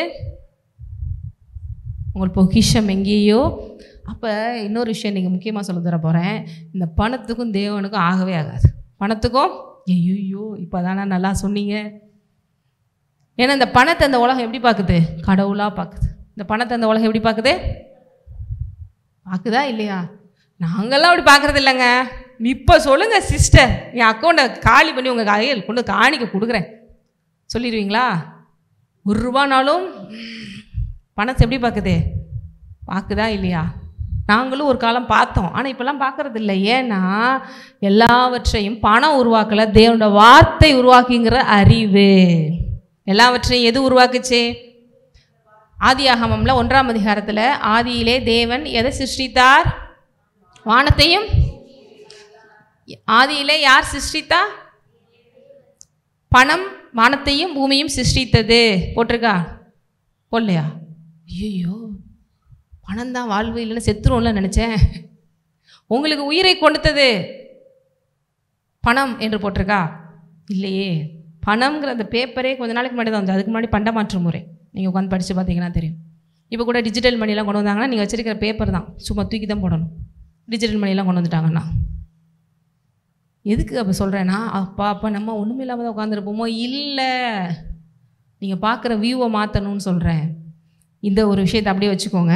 உங்கள் பொக்கிஷம் எங்கேயோ. அப்போ இன்னொரு விஷயம் நீங்கள் முக்கியமாக சொல்ல தர போகிறேன். இந்த பணத்துக்கும் தேவனுக்கும் ஆகவே ஆகாது. பணத்துக்கும் ஐயோ இப்போ தானே நல்லா சொன்னீங்க. ஏன்னா இந்த பணத்தை அந்த உலகம் எப்படி பார்க்குது, கடவுளாக பார்க்குது. இந்த பணத்தை அந்த உலகம் எப்படி பார்க்குது, பார்க்குதா இல்லையா? நாங்கள்லாம் அப்படி பார்க்குறது இல்லைங்க. இப்போ சொல்லுங்கள் சிஸ்டர், என் அக்கௌண்ட்டை காலி பண்ணி உங்கள் கையில் கொண்டு காணிக்க கொடுக்குறேன் சொல்லிடுவீங்களா? ₹1 பணத்தை எப்படி பார்க்குது, பார்க்குதா இல்லையா? நாங்களும் ஒரு காலம் பார்த்தோம், ஆனால் இப்போல்லாம் பார்க்குறது இல்லை. ஏன்னா எல்லாவற்றையும் பணம் உருவாக்கலை, தேவனோட வார்த்தை உருவாக்கிங்கிற அறிவு. எல்லாவற்றையும் எது உருவாக்குச்சு? ஆதியாகமம்ல 1ஆம் அதிகாரத்தில் ஆதியிலே தேவன் எதை சிருஷ்டித்தார்? வானத்தையும். ஆதியிலே யார் சிருஷ்டித்தா? பணம் வானத்தையும் பூமியும் சிருஷ்டித்தது. போட்டிருக்கா? போடலையா? ஐயோ பணம் தான் வாழ்வு, இல்லைன்னு செத்துருவோம்ல நினச்சேன். உங்களுக்கு உயிரை கொடுத்தது பணம் என்று போட்டிருக்கா? இல்லையே. பணம்ங்கிற அந்த பேப்பரே கொஞ்ச நாளைக்கு முன்னாடி தான் வந்து, அதுக்கு முன்னாடி பண்டமாற்று முறை. நீங்கள் உட்காந்து படித்து பார்த்தீங்கன்னா தெரியும். இப்போ கூட டிஜிட்டல் மணிலாம் கொண்டு வந்தாங்கன்னா நீங்கள் வச்சுருக்கிற பேப்பர் தான், சும்மா தூக்கி தான் போடணும். டிஜிட்டல் மணிலாம் கொண்டு வந்துட்டாங்கன்னா எதுக்கு அப்போ சொல்கிறேன்னா, அப்போ நம்ம ஒன்றுமே இல்லாமல் தான் உட்காந்துருப்போமோ? இல்லை, நீங்கள் பார்க்குற வியூவை மாற்றணும்னு சொல்கிறேன். இந்த ஒரு விஷயத்தை அப்படியே வச்சுக்கோங்க.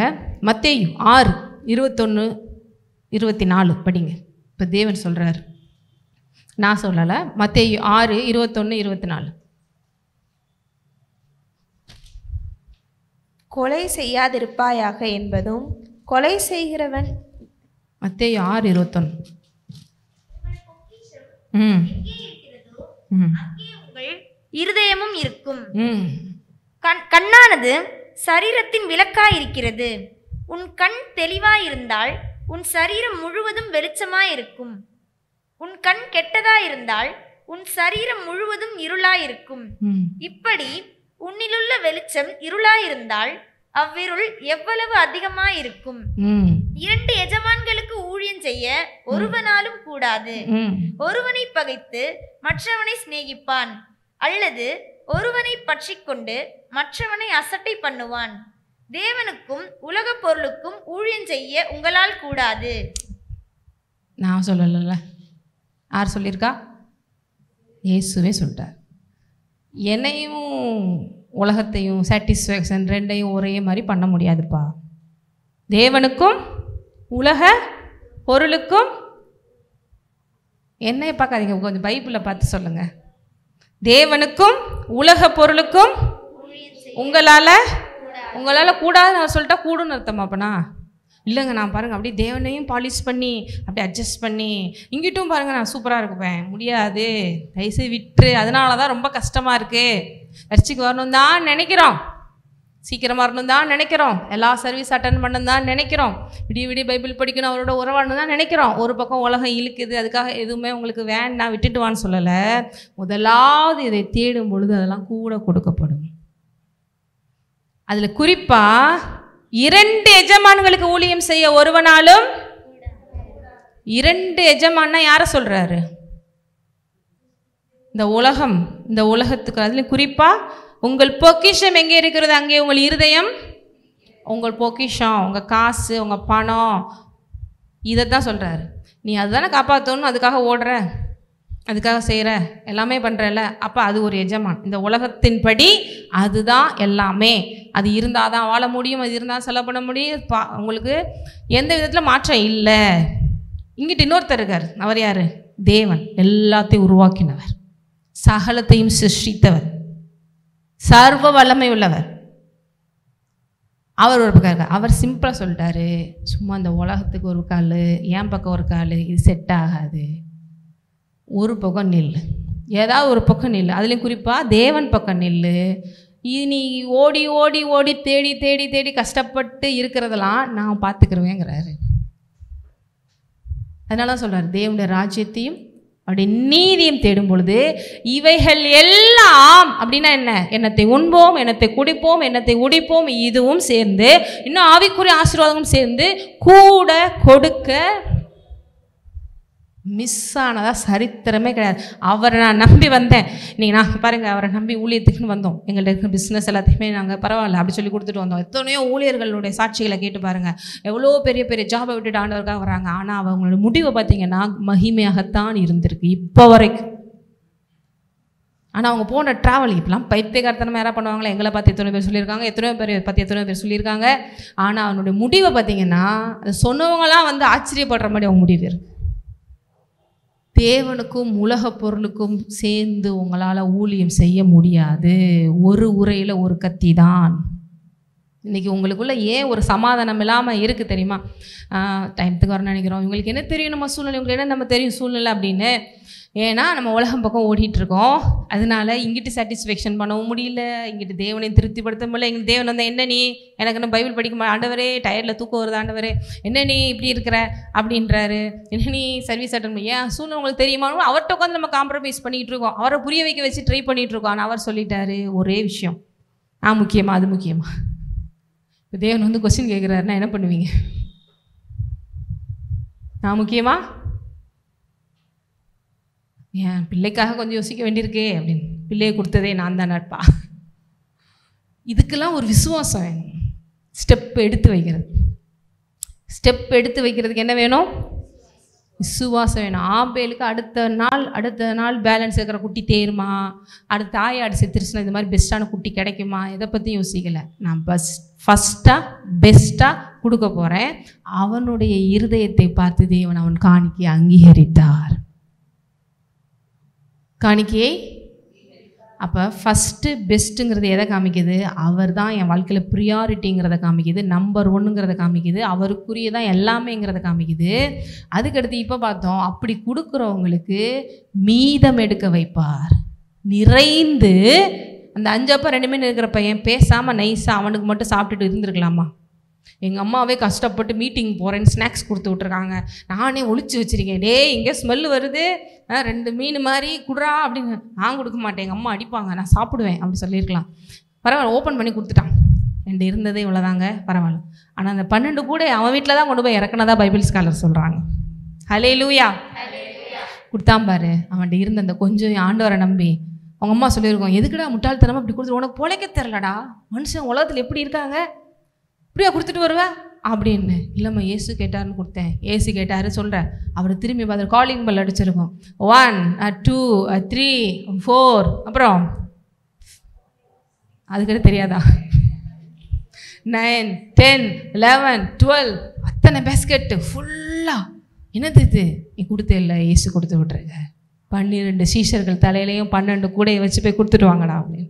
மத்தேயு 6:21-24 படிங்க. இப்போ தேவன் சொல்கிறார், நான் சொல்லலை. மத்தேயு 6:21-24. கொலை செய்யாதிருப்பாயாக என்பதும் கொலை செய்கிறவன். மத்தேயு 6:21. உங்கள் இருதயமும் இருக்கும். கண்ணானது சரீரத்தின் விளக்காயிருக்கிறது. உன் கண் தெளிவாயிருந்தால் உன் சரீரம் முழுவதும் வெளிச்சமாயிருக்கும். உன் கண் கெட்டதாயிருந்தால் உன் சரீரம் முழுவதும் இருளாயிருக்கும். இப்படி உன்னிலுள்ள வெளிச்சம் இருளாயிருந்தால் அவ்விருள் எவ்வளவு அதிகமாயிருக்கும். 2 எஜமான்களுக்கு ஊழியம் செய்ய ஒருவனாலும் கூடாது. ஒருவனை பகைத்து மற்றவனை சிநேகிப்பான், அல்லது ஒருவனை பற்றிக்கொண்டு மற்றவனை அசட்டை பண்ணுவான். தேவனுக்கும் உலக பொருளுக்கும் ஊழியம் செய்ய உங்களால் கூடாது. நான் சொல்லல, யார் சொல்லியிருக்கா? இயேசுவே சொல்லிட்டார். என்னையும் உலகத்தையும் சாட்டிஸ்ஃபேக்ஷன் ரெண்டையும் ஒரே மாதிரி பண்ண முடியாதுப்பா. தேவனுக்கும் உலக பொருளுக்கும். என்னைய பார்க்காதீங்க, கொஞ்சம் பைபிளில் பார்த்து சொல்லுங்கள். தேவனுக்கும் உலக பொருளுக்கும் உங்களால் கூடாதுன்னு அவர் சொல்லிட்டா கூடுன்னு அர்த்தமா? அப்பனா இல்லைங்க, நான் பாருங்கள் அப்படியே தேவனையும் பாலிஷ் பண்ணி அப்படியே அட்ஜஸ்ட் பண்ணி இங்கிட்டும் பாருங்கள் நான் சூப்பராக இருப்பேன். முடியாது, தயவுசெய்து விட்டுரு. அதனால தான் ரொம்ப கஷ்டமாக இருக்குது. சர்ச்சுக்கு வரணும் தான் நினைக்கிறோம், சீக்கிரமாக வரணும் தான் நினைக்கிறோம், எல்லா சர்வீஸ் அட்டன் பண்ணணும் தான் நினைக்கிறோம், விடிய பைபிள் படிக்கணும், அவரோட உறவாடணும் தான் நினைக்கிறோம். ஒரு பக்கம் உலகம் இழுக்குது, அதுக்காக எதுவுமே உங்களுக்கு வேண்டாம் விட்டுட்டு வான்னு சொல்லலை. முதலாவது இதை தேடும் பொழுது அதெல்லாம் கூட கொடுக்கப்படும். அதில் குறிப்பாக 2 எஜமான்களுக்கு ஊழியம் செய்ய ஒருவனாலும். 2 எஜமான்னா யாரை சொல்கிறாரு? இந்த உலகம், இந்த உலகத்துக்கு. அதுலேயும் குறிப்பாக உங்கள் பொக்கிஷம் எங்கே இருக்கிறது அங்கே உங்கள் இருதயம். உங்கள் பொக்கிஷம், உங்கள் காசு, உங்கள் பணம், இதை தான் சொல்கிறாரு. நீ அதுதானே காப்பாற்றணும், அதுக்காக ஓடுற, அதுக்காக செய்கிற, எல்லாமே பண்ணுறல. அப்போ அது ஒரு எஜமான். இந்த உலகத்தின்படி அதுதான் எல்லாமே. அது இருந்தால் தான் வாழ முடியும், அது இருந்தால் செலவு பண்ண முடியும். உங்களுக்கு எந்த விதத்தில் மாற்றம் இல்லை. இங்கிட்டு இன்னொருத்தர் இருக்கார். அவர் யார்? தேவன். எல்லாத்தையும் உருவாக்கினவர், சகலத்தையும் சிருஷ்டித்தவர், சர்வ வல்லமை உள்ளவர். அவர் ஒரு பக்கம் இருக்கார். அவர் சிம்பிளாக சொல்லிட்டாரு, சும்மா இந்த உலகத்துக்கு ஒரு கால், என் பக்கம் ஒரு கால், இது செட் ஆகாது. ஒரு பக்கம் நில்லு, ஏதாவது ஒரு பக்கம் நில்லு. அதுலேயும் குறிப்பாக தேவன் பக்கம் நில்லு. நீ ஓடி ஓடி ஓடி தேடி தேடி தேடி கஷ்டப்பட்டு இருக்கிறதெல்லாம் நான் பார்த்துக்கிறவேங்கிறாரு. அதனால தான் சொல்கிறார், தேவனுடைய ராஜ்யத்தையும் அப்படி நீதியும் தேடும் பொழுது இவைகள் எல்லாம் அப்படின்னா என்ன, எண்ணத்தை உண்போம், எண்ணத்தை குடிப்போம், எண்ணத்தை உடிப்போம், இதுவும் சேர்ந்து இன்னும் ஆவிக்குரிய ஆசீர்வாதமும் சேர்ந்து கூட கொடுக்க மிஸ் ஆனதா சரித்திரமே கிடையாது. அவரை நான் நம்பி வந்தேன். இன்றைக்கி நான் பாருங்கள், அவரை நம்பி ஊழியத்துக்குன்னு வந்தோம். எங்கள்கிட்ட இருக்கிற பிஸ்னஸ் எல்லாத்தையுமே நாங்கள் பரவாயில்ல அப்படி சொல்லி கொடுத்துட்டு வந்தோம். எத்தனையோ ஊழியர்களுடைய சாட்சிகளை கேட்டு பாருங்கள், எவ்வளோ பெரிய பெரிய ஜாபை விட்டுட்டு ஆண்டவருக்காக வராங்க. ஆனால் அவங்களோட முடிவை பார்த்தீங்கன்னா மகிமையாகத்தான் இருந்திருக்கு இப்போ வரைக்கும். ஆனால் அவங்க போன ட்ராவல் இப்பெல்லாம் பைத்தியகாரத்தனமாக யாராவது பண்ணுவாங்களே, எங்களை பார்த்து எத்தனை பேர் சொல்லியிருக்காங்க, எத்தனையோ பேர் பற்றி எத்தனையோ பேர் சொல்லியிருக்காங்க. ஆனால் அவனுடைய முடிவை பார்த்தீங்கன்னா அதை சொன்னவங்களாம் வந்து ஆச்சரியப்படுற மாதிரி அவங்க முடிவு இருக்குது. தேவனுக்கும் உலக பொருளுக்கும் சேர்ந்து உங்களால் ஊழியம் செய்ய முடியாது. ஒரு உரையில் ஒரு கத்தி தான். இன்றைக்கி உங்களுக்குள்ளே ஏன் ஒரு சமாதானம் இல்லாமல் இருக்குது தெரியுமா? டைமத்துக்கு வரணும்னு நினைக்கிறோம். இவங்களுக்கு என்ன தெரியும் நம்ம சூழ்நிலை, உங்களுக்கு என்ன நம்ம தெரியும் சூழ்நிலை அப்படின்னு. ஏன்னா நம்ம உலகம் பக்கம் ஓடிட்டுருக்கோம். அதனால இங்கிட்டு சாட்டிஸ்ஃபேக்ஷன் பண்ணவும் முடியல, இங்கிட்டு தேவனையும் திருப்திப்படுத்த முடியல. எங்கள் தேவன் வந்து என்ன நீ எனக்கு இன்னும் பைபிள் படிக்க ஆண்டவரே, டயரில் தூக்கம் வருது ஆண்டவரே, என்ன நீ இப்படி இருக்கிற அப்படின்றாரு. என்ன நீ சர்வீஸ் அட்டன் பண்ணி ஏன் சூழ்நிலை உங்களுக்கு தெரியுமா? அவர்கிட்ட உட்காந்து நம்ம காம்ப்ரமைஸ் பண்ணிகிட்டு இருக்கோம், அவரை புரிய வைக்க வச்சு ட்ரை பண்ணிகிட்டு இருக்கோம். ஆனால் அவர் சொல்லிட்டாரு ஒரே விஷயம், முக்கியமா அது முக்கியமா. இப்போ தேவன் வந்து கொஸ்டின் கேட்குறாருன்னா என்ன பண்ணுவீங்க? முக்கியமா என் பிள்ளைக்காக கொஞ்சம் யோசிக்க வேண்டியிருக்கே அப்படின்னு, பிள்ளையை கொடுத்ததே நான் தான் நட்பா. இதுக்கெல்லாம் ஒரு விசுவாசம் வேணும். ஸ்டெப் எடுத்து வைக்கிறதுக்கு என்ன வேணும்? விசுவாசம் வேணும். ஆம்பேலுக்கு அடுத்த நாள் பேலன்ஸ் இருக்கிற குட்டி தேருமா, அடுத்த தாயாடு செத்துருச்சுன்னா இந்த மாதிரி பெஸ்ட்டான குட்டி கிடைக்குமா, இதை பற்றி யோசிக்கலை. நான் ஃபஸ்ட்டாக பெஸ்ட்டாக கொடுக்க போகிறேன். அவனுடைய இருதயத்தை பார்த்து தேவன் அவன் காணிக்கையை அங்கீகரித்தார். காணிக்கையை அப்போ ஃபஸ்ட்டு பெஸ்ட்டுங்கிறது எதை காமிக்குது? அவர் தான் என் வாழ்க்கையில் ப்ரியாரிட்டிங்கிறத காமிக்குது, நம்பர் 1ங்கிறத காமிக்குது, அவருக்குரியதான் எல்லாமேங்கிறத காமிக்குது. அதுக்கடுத்து இப்போ பார்த்தோம், அப்படி கொடுக்குறவங்களுக்கு மீதம் எடுக்க வைப்பார். நிறைந்து அந்த 5 அப்பம் 2 மீன் இருக்கிற பையன் பேசாமல் நைஸாக அவனுக்கு மட்டும் சாப்பிட்டுட்டு இருந்திருக்கலாமா? எங்கள் அம்மாவே கஷ்டப்பட்டு மீட்டிங் போகிறேன்னு ஸ்நாக்ஸ் கொடுத்து விட்ருக்காங்க, நானே ஒழிச்சு வச்சுருக்கேன். இங்கே ஸ்மெல்லு வருது, 2 மீன் மாதிரி குடுறா அப்படின்னு. நான் கொடுக்க மாட்டேன், எங்கள் அம்மா அடிப்பாங்க, நான் சாப்பிடுவேன் அப்படி சொல்லியிருக்கலாம். பரவாயில்ல, ஓப்பன் பண்ணி கொடுத்துட்டான். 2 இருந்ததே இவ்வளோதாங்க, பரவாயில்ல. ஆனால் அந்த 12 கூட அவன் வீட்டில் தான் கொண்டு போய் இறக்குனதா பைபிள் ஸ்காலர் சொல்கிறாங்க. ஹல்லேலூயா. கொடுத்தான் பாரு. அவன்கிட்ட இருந்த அந்த கொஞ்சம் ஆண்டவரை நம்பி அவங்க அம்மா சொல்லியிருக்கோம், எதுக்குடா முட்டாள்தனமாக இப்படி கொடுத்துட்டு, உனக்கு பொழைக்க தெரிலடா, மனுஷன் உலகத்தில் எப்படி இருக்காங்க, இப்படியா கொடுத்துட்டு வருவேன் அப்படின்னு. இல்லைம்மா ஏசு கேட்டாருன்னு கொடுத்தேன். ஏசு கேட்டாரு சொல்கிறேன். அவர் திரும்பி பார்த்து காலிங் பெல் அடிச்சிருக்கோம். 1 2 3 4 அப்புறம் அதுக்கிட்ட தெரியாதா 9 10 11 12 அத்தனை பேஸ்கெட்டு ஃபுல்லாக. என்னது இது? நீ கொடுத்தே இல்லை, ஏசு கொடுத்து விட்ருங்க. 12 சீஷர்கள் தலையிலையும் 12 கூடையை வச்சு போய் கொடுத்துட்டு வாங்கடா அப்படின்னு.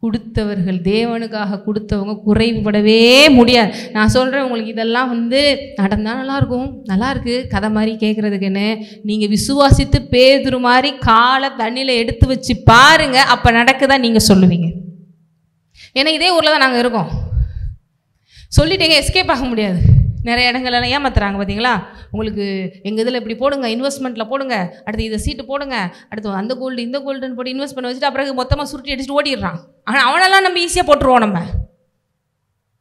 கொடுத்தவர்கள், தேவனுக்காக கொடுத்தவங்க குறைவுபடவே முடியாது. நான் சொல்கிறேன் உங்களுக்கு, இதெல்லாம் வந்து நடந்தால் நல்லாயிருக்கும், நல்லா இருக்குது கதை மாதிரி கேட்குறதுக்குன்னு. நீங்கள் விசுவாசித்து பேதுரு மாதிரி காலை தண்ணியில் எடுத்து வச்சு பாருங்கள், அப்போ நடக்குதா நீங்கள் சொல்லுவீங்க. ஏன்னா இதே ஊரில் தான் நாங்கள் இருக்கோம். சொல்லிட்டீங்க, எஸ்கேப் ஆக முடியாது. நிறைய இடங்கள்லாம் ஏமாத்துறாங்க பார்த்தீங்களா? உங்களுக்கு எங்கள் இதில் இப்படி போடுங்க, இன்வெஸ்ட்மெண்ட்டில் போடுங்க, அடுத்து இதை சீட்டு போடுங்க, அடுத்து அந்த கோல்டு இந்த கோல்டுன்னு போட்டு இன்வெஸ்ட் பண்ண வச்சுட்டு அப்புறம் மொத்தமாக சுருட்டி அடிச்சுட்டு ஓடிடுறான். ஆனால் அவனெல்லாம் நம்ம ஈஸியாக போட்டுருவோம். நம்ம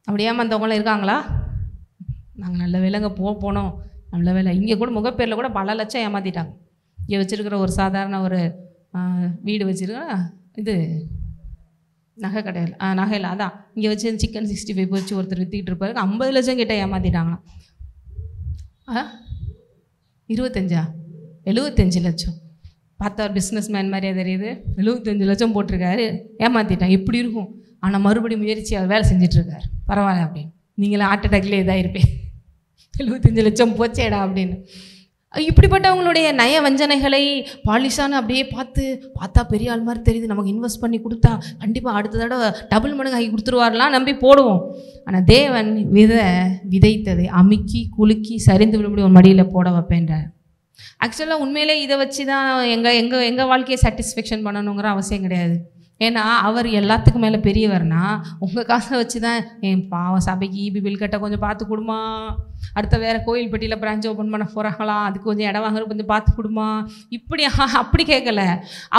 அப்படி ஏமாந்தவங்களாம் இருக்காங்களா? நாங்கள் நல்ல வேலைங்க போனோம், நல்ல வேலை. இங்கே கூட முகப்பேரில் கூட பல லட்சம் ஏமாற்றிட்டாங்க. இங்கே வச்சுருக்கிற ஒரு சாதாரண ஒரு வீடு வச்சுருக்கா, இது நகை கடையில் நகையில் அதான் இங்கே வச்சு சிக்கன் 65 வச்சு ஒருத்தர் விற்றுக்கிட்டு இருப்பாரு. 50 லட்சம் கிட்ட ஏமாற்றிட்டாங்களாம். 75 லட்சம். பார்த்தா ஒரு பிஸ்னஸ் மேன் மாதிரியே தெரியுது. 75 லட்சம் போட்டிருக்காரு, ஏமாற்றிட்டான். எப்படி இருக்கும்? ஆனால் மறுபடியும் முயற்சி அதை வேலை செஞ்சிட்ருக்காரு. பரவாயில்ல அப்படின்னு. நீங்களே ஹார்ட் அட்டாக்லேயே இதாக இருப்பேன், 75 லட்சம் போச்சேடா அப்படின்னு. இப்படிப்பட்டவங்களுடைய நய வஞ்சனைகளை பாலிஷான அப்படியே பார்த்தா பெரிய ஆள் மாதிரி தெரியுது, நமக்கு இன்வெஸ்ட் பண்ணி கொடுத்தா கண்டிப்பாக அடுத்த தடவை டபுள் மடங்கு ஆகி கொடுத்துருவார்லாம் நம்பி போடுவோம். ஆனால் தேவன் விதைத்ததை அமுக்கி குலுக்கி சரிந்து விழும்படி ஒரு மடியில் போட வைப்பேன்றார். ஆக்சுவலாக உண்மையிலே இதை வச்சு தான் எங்கள் வாழ்க்கையை சாட்டிஸ்ஃபேக்ஷன் பண்ணணுங்கிற அவசியம் கிடையாது. ஏன்னா அவர் எல்லாத்துக்கும் மேலே பெரியவர்னா உங்கள் காசை வச்சு தான் என் பாவம் சபைக்கு ஈபி பில் கட்ட கொஞ்சம் பார்த்து கொடுமா, அடுத்த வேறு கோயில்பட்டியில் பிரான்ச் ஓப்பன் பண்ண போகிறாங்களாம், அதுக்கு கொஞ்சம் இடம் வாங்குற கொஞ்சம் பார்த்து கொடுமா, இப்படி அப்படி கேட்கல.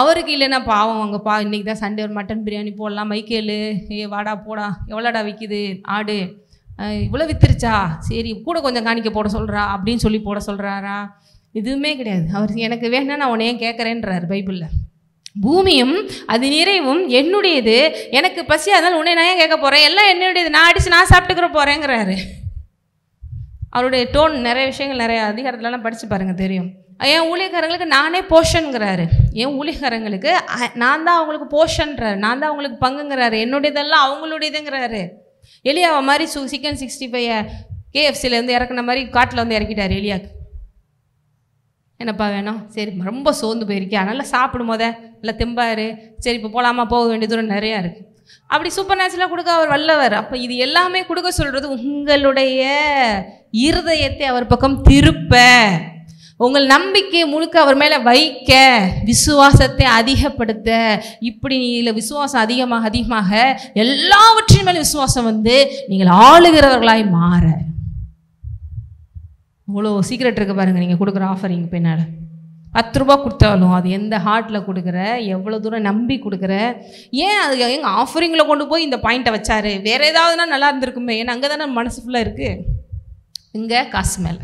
அவருக்கு இல்லைன்னா பாவம் வாங்கப்பா, இன்றைக்கி தான் சண்டே ஒரு மட்டன் பிரியாணி போடலாம், மைக்கேலு வாடா போடா, எவ்வளோடா விற்கிது ஆடு, இவ்வளோ வித்துருச்சா, சரி கூட கொஞ்சம் காணிக்க போட சொல்கிறா அப்படின்னு சொல்லி போட சொல்கிறாரா? எதுவுமே கிடையாது. அவர் எனக்கு வேணா நான் உன்னை ஏன் கேட்குறேன்றார் பைபிளில். பூமியும் அது நிறைவும் என்னுடையது, எனக்கு பசி, அதனால் உன்னை நான் ஏன் கேட்க போகிறேன், எல்லாம் என்னுடையது, நான் அடித்து நான் சாப்பிட்டுக்கிற போகிறேங்கிறாரு. அவருடைய டோன் நிறைய விஷயங்கள் நிறைய அதிகாரத்துலலாம் படித்து பாருங்கள் தெரியும். என் ஊழியக்காரங்களுக்கு நானே போஷன்கிறாரு, என் ஊழியக்காரங்களுக்கு நான் தான் அவங்களுக்கு போஷன்றாரு, நான் தான் அவங்களுக்கு பங்குங்கிறாரு, என்னுடையதெல்லாம் அவங்களுடையதுங்கிறாரு. எலியாவை மாதிரி சிக்கன் 65 KFCலேருந்து இறக்குன மாதிரி காட்டில் வந்து இறக்கிட்டார் எலியாவுக்கு. என்னப்பா வேணும், சரி ரொம்ப சோர்ந்து போயிருக்கியா, நல்லா சாப்பிடும் போதே நல்லா தெம்பாரு, சரி இப்போ போகலாமா, போக வேண்டிய தூரம் நிறையா இருக்குது. அப்படி சூப்பர் நேச்சுரலாக கொடுக்க அவர் வல்லவர். அப்போ இது எல்லாமே கொடுக்க சொல்கிறது உங்களுடைய இருதயத்தை அவர் பக்கம் திருப்ப, உங்கள் நம்பிக்கை முழுக்க அவர் மேலே வைக்க, விசுவாசத்தை அதிகப்படுத்த. இப்படி நீங்கள் விசுவாசம் அதிகமாக அதிகமாக எல்லாவற்றின் மேலே விசுவாசம் வந்து நீங்கள் ஆளுகிறவர்களாய் மாற. இவ்வளோ சீக்ரெட் இருக்குது பாருங்கள். நீங்கள் கொடுக்குற ஆஃபரிங் பின்னால் 10 ரூபா கொடுத்தாலும் அது எந்த ஹார்ட்டில் கொடுக்குற, எவ்வளோ தூரம் நம்பி கொடுக்குற. ஏன் அது எங்கள் ஆஃபரிங்கில் கொண்டு போய் இந்த பாயிண்ட்டை வச்சாரு, வேறு ஏதாவதுனா நல்லா இருந்திருக்குமே, ஏன்னா அங்கே தானே மனசு ஃபுல்லாக இருக்குது. இங்கே காசு மேலே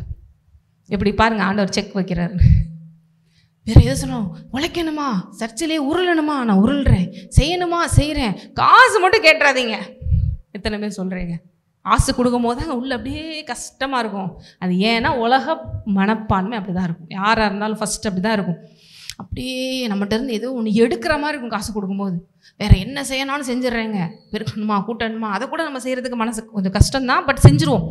எப்படி பாருங்கள் ஆண்டவர் செக் வைக்கிறாரு. வேறு எது சொல்லணும், உழைக்கணுமா, சர்ச்சிலே உருளணுமா, நான் உருள்றேன், செய்யணுமா செய்கிறேன், காசு மட்டும் கேட்டுறாதீங்க. எத்தனை பேர் சொல்கிறீங்க? ஆசை கொடுக்கும் போது தான் உள்ள அப்படியே கஷ்டமாக இருக்கும். அது ஏன்னா உலக மனப்பான்மை அப்படி தான் இருக்கும். யாராக இருந்தாலும் ஃபஸ்ட்டு அப்படி தான் இருக்கும். அப்படியே நம்மகிட்ட இருந்து ஏதோ ஒன்று எடுக்கிற மாதிரி இருக்கும் காசு கொடுக்கும்போது. வேறு என்ன செய்யணும்னு செஞ்சிடுறேங்க, பெருக்கணுமா கூட்டணுமா, அதை கூட நம்ம செய்கிறதுக்கு மனசு கொஞ்சம் கஷ்டம்தான், பட் செஞ்சுருவோம்.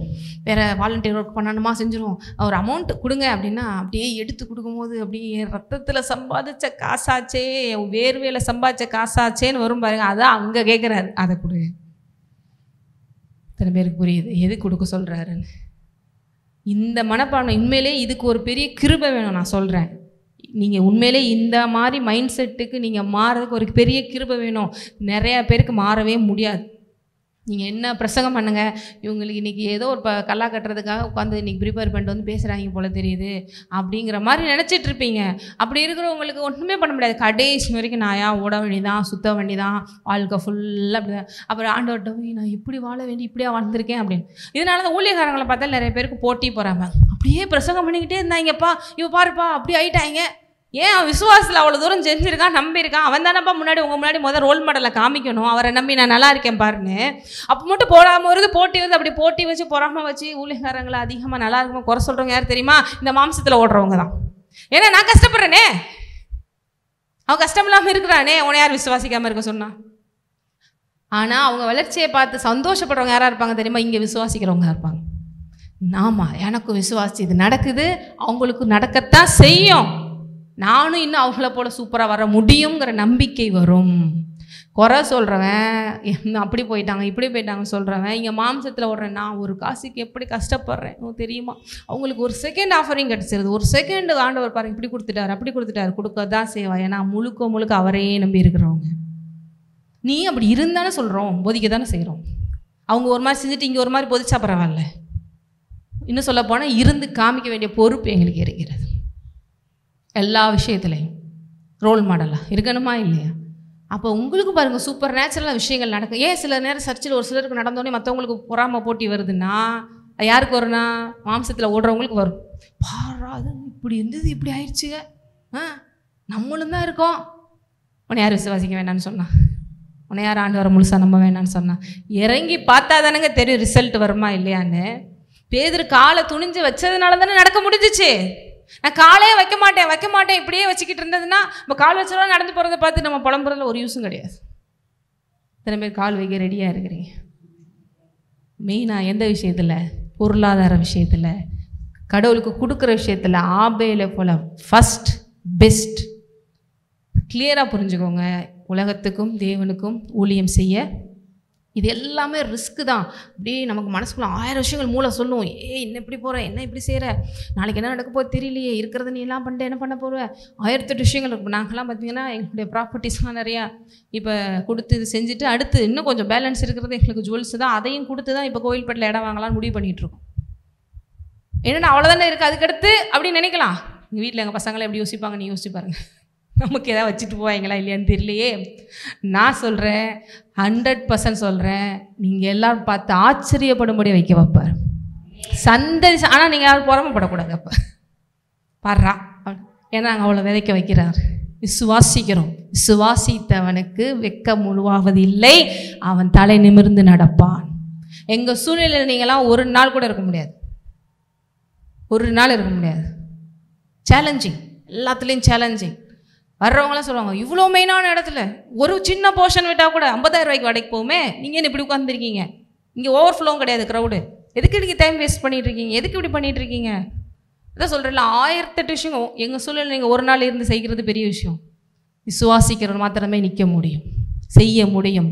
வேறு வாலண்டியர் ஒர்க் பண்ணணுமா செஞ்சுருவோம். ஒரு அமௌண்ட் கொடுங்க அப்படின்னா அப்படியே எடுத்து கொடுக்கும்போது அப்படியே ரத்தத்தில் சம்பாதிச்ச காசாச்சே, வேர்வையில் சம்பாதிச்ச காசாச்சேன்னு வரும் பாருங்க. அதான் அங்கே கேட்குறாரு, அதை கொடு. இத்தனை பேருக்கு புரியுது எது கொடுக்க சொல்கிறாருன்னு. இந்த மனப்பான்மை உண்மையிலே இதுக்கு ஒரு பெரிய கிருபை வேணும். நான் சொல்கிறேன், நீங்கள் உண்மையிலே இந்த மாதிரி மைண்ட் செட்டுக்கு நீங்கள் மாறதுக்கு ஒரு பெரிய கிருபை வேணும். நிறையா பேருக்கு மாறவே முடியாது. நீங்கள் என்ன பிரசங்கம் பண்ணுங்கள், இவங்களுக்கு இன்றைக்கி ஏதோ ஒரு கல்லா கட்டுறதுக்காக உட்காந்து இன்றைக்கி ப்ரிப்பேர் பண்ணிட்டு வந்து பேசுகிறாங்க போல் தெரியுது அப்படிங்கிற மாதிரி நினச்சிட்ருப்பீங்க. அப்படி இருக்கிறவங்களுக்கு ஒன்றுமே பண்ண முடியாது. கடைசி வரைக்கும் நாயா ஓட வேண்டிதான், சுத்த வேண்டிதான், வாழ்க்கை ஃபுல்லாக அப்படி தான். அப்புறம் ஆண்டவர்கிட்ட போய் நான் இப்படி வாழ வேண்டி இப்படியா வாழ்ந்திருக்கேன் அப்படின்னு. இதனால தான் ஊழியக்காரங்களை பார்த்தா நிறைய பேருக்கு போட்டி போகிறாங்க. அப்படியே பிரசங்கம் பண்ணிக்கிட்டே இருந்தாங்கப்பா, இவ பாருப்பா அப்படி ஆகிட்டாங்க. ஏன் அவன் விசுவாசத்தில் அவ்வளோ தூரம் செஞ்சுருக்கான், நம்பியிருக்கான். அவன் தானப்பா முன்னாடி உங்கள் முன்னாடி முதல் ரோல் மாடலை காமிக்கணும், அவரை நம்பி நான் நல்லா இருக்கேன் பாருன்னு. அப்போ மட்டும் போடாமல் வருது, போட்டி வருது. அப்படி போட்டி வச்சு பொறாமல் வச்சு ஊழியக்காரங்களை அதிகமாக நல்லா இருக்குமா குறை சொல்கிறவங்க யார் தெரியுமா? இந்த மாம்சத்தில் ஓடுறவங்க தான். ஏன்னா நான் கஷ்டப்படுறேனே, அவன் கஷ்டம் இல்லாமல் இருக்கிறானே, உன்னை யார் விசுவாசிக்காமல் இருக்க சொன்னா? ஆனால் அவங்க வளர்ச்சியை பார்த்து சந்தோஷப்படுறவங்க யாராக இருப்பாங்க தெரியுமா? இங்கே விசுவாசிக்கிறவங்க இருப்பாங்க. ஆமாம், எனக்கும் விசுவாசி இது நடக்குது, அவங்களுக்கும் நடக்கத்தான் செய்யும், நானும் இன்னும் அவங்கள போல் சூப்பராக வர முடியுங்கிற நம்பிக்கை வரும். குறை சொல்கிறவன் அப்படி போயிட்டாங்க இப்படி போயிட்டாங்கன்னு சொல்கிறவன் இங்கே மாம்சத்தில் ஓடுறேன். நான் ஒரு காசுக்கு எப்படி கஷ்டப்படுறேன் தெரியுமா? அவங்களுக்கு ஒரு செகண்ட் ஆஃபரிங் கிடச்சிருது, ஒரு செகண்டு ஆண்டவர் பாருங்க இப்படி கொடுத்துட்டாரு அப்படி கொடுத்துட்டாரு, கொடுக்க தான் செய்வா. ஏன்னா முழுக்க முழுக்க அவரையே நம்பி இருக்கிறவங்க. நீ அப்படி இருந்தானே சொல்கிறோம், போதிக்க தானே செய்கிறோம். அவங்க ஒரு மாதிரி செஞ்சுட்டு இங்கே ஒரு மாதிரி போதிச்சா பரவாயில்ல. இன்னும் சொல்ல போனால் இருந்து காமிக்க வேண்டிய பொறுப்பு எங்களுக்கு இருக்கிறது. எல்லா விஷயத்துலையும் ரோல் மாடலாக இருக்கணுமா இல்லையா? அப்போ உங்களுக்கு பாருங்கள் சூப்பர் நேச்சுரலாக விஷயங்கள் நடக்கும். ஏன் சில நேரம் சர்ச்சில் ஒரு சிலருக்கு நடந்தோடனே மற்றவங்களுக்கு பொறாமல் போட்டி வருதுன்னா யாருக்கு வரும்னா மாம்சத்தில் ஓடுறவங்களுக்கு வரும். பாராது இப்படி இருந்தது இப்படி ஆயிடுச்சுங்க, நம்மளும் தான் இருக்கோம். உன்னை யார் விசுவாசிக்க வேண்டான்னு சொன்னான்? உன்னை யார் ஆண்டவரை முழுசாக நம்ப வேண்டான்னு சொன்னான்? இறங்கி பார்த்தா தானேங்க தெரியும் ரிசல்ட் வருமா இல்லையான்னு. பேதுரு காலை துணிஞ்சு வச்சதுனால தானே நடக்க முடிஞ்சிச்சு. நான் காலே வைக்க மாட்டேன் இப்படியே வச்சுக்கிட்டு இருந்ததுன்னா நம்ம கால் வச்சோம் நடந்து போகிறத பார்த்து நம்ம புலம்புறதுல ஒரு யூஸும் கிடையாது. இத்தனை பேர் கால் வைக்க ரெடியாக இருக்கிறீங்க. மெயினாக எந்த விஷயத்தில்? பொருளாதார விஷயத்தில், கடவுளுக்கு கொடுக்குற விஷயத்தில் ஆபேல போல் ஃபஸ்ட் பெஸ்ட் கிளியராக புரிஞ்சுக்கோங்க. உலகத்துக்கும் தேவனுக்கும் ஊழியம் செய்ய இது எல்லாமே ரிஸ்க்கு தான். அப்படியே நமக்கு மனசுக்குள்ள 1000 விஷயங்கள் மூளை சொல்லும். என்ன இப்படி போகிற, என்ன இப்படி செய்கிற, நாளைக்கு என்ன நடக்க போது தெரியலையே, இருக்கிறத நீ எல்லாம் பண்ணிட்டு என்ன பண்ண போகிற, 1008 விஷயங்கள் இருக்கும். நாங்கள்லாம் பார்த்திங்கன்னா எங்களுடைய ப்ராப்பர்ட்டிஸ்லாம் நிறையா இப்போ கொடுத்து இது செஞ்சுட்டு அடுத்து இன்னும் கொஞ்சம் பேலன்ஸ் இருக்கிறது எங்களுக்கு ஜுவல்ஸ் தான். அதையும் கொடுத்து தான் இப்போ கோயில்பட்டில் இடம் வாங்கலாம்னு முடிவு பண்ணிகிட்ருக்கோம். என்னென்னா அவ்வளோதானே இருக்குது, அதுக்கடுத்து அப்படின்னு நினைக்கலாம். எங்கள் வீட்டில் எங்கள் பசங்களை எப்படி யோசிப்பாங்க, நீ யோசிச்சு பாருங்கள். நமக்கு எதாவது வச்சுட்டு போவாங்களா இல்லையான்னு தெரியலையே. நான் சொல்கிறேன், 100% சொல்கிறேன், நீங்கள் எல்லோரும் பார்த்து ஆச்சரியப்படும்படி வைக்க வைப்பார் சந்ததி. ஆனால் நீங்கள் யாரும் புறமப்படக்கூடாது. அப்போ பாடுறா, ஏன்னா நாங்கள் அவ்வளோ விதைக்க வைக்கிறார். விசுவாசிக்கிறோம். விசுவாசித்தவனுக்கு வெட்கம் உருவாவதில்லை, அவன் தலை நிமிர்ந்து நடப்பான். எங்கள் சூழ்நிலையில் நீங்களாம் ஒரு நாள் கூட இருக்க முடியாது, ஒரு நாள் இருக்க முடியாது. சேலஞ்சிங், எல்லாத்துலேயும் சேலஞ்சிங். வர்றவங்களாம் சொல்லுவாங்க, இவ்வளோ மெயினான இடத்துல ஒரு சின்ன போர்ஷன் விட்டால் கூட 50,000 ரூபாய்க்கு வாடகைக்கு போமே, நீங்கள் என்ன இப்படி உட்காந்துருக்கீங்க, இங்கே ஓவர்ஃப்ளோவும் கிடையாது க்ரௌடு, எதுக்கு நீங்கள் டைம் வேஸ்ட் பண்ணிகிட்ருக்கீங்க, எதுக்கு இப்படி பண்ணிகிட்ருக்கீங்க? அதான் சொல்கிறேன்ல, 1008 விஷயம் எங்கள் சூழலில் நீங்கள் ஒரு நாள் இருந்து செய்கிறது பெரிய விஷயம். விசுவாசிக்கிறது மாத்திரமே நிற்க முடியும், செய்ய முடியும்,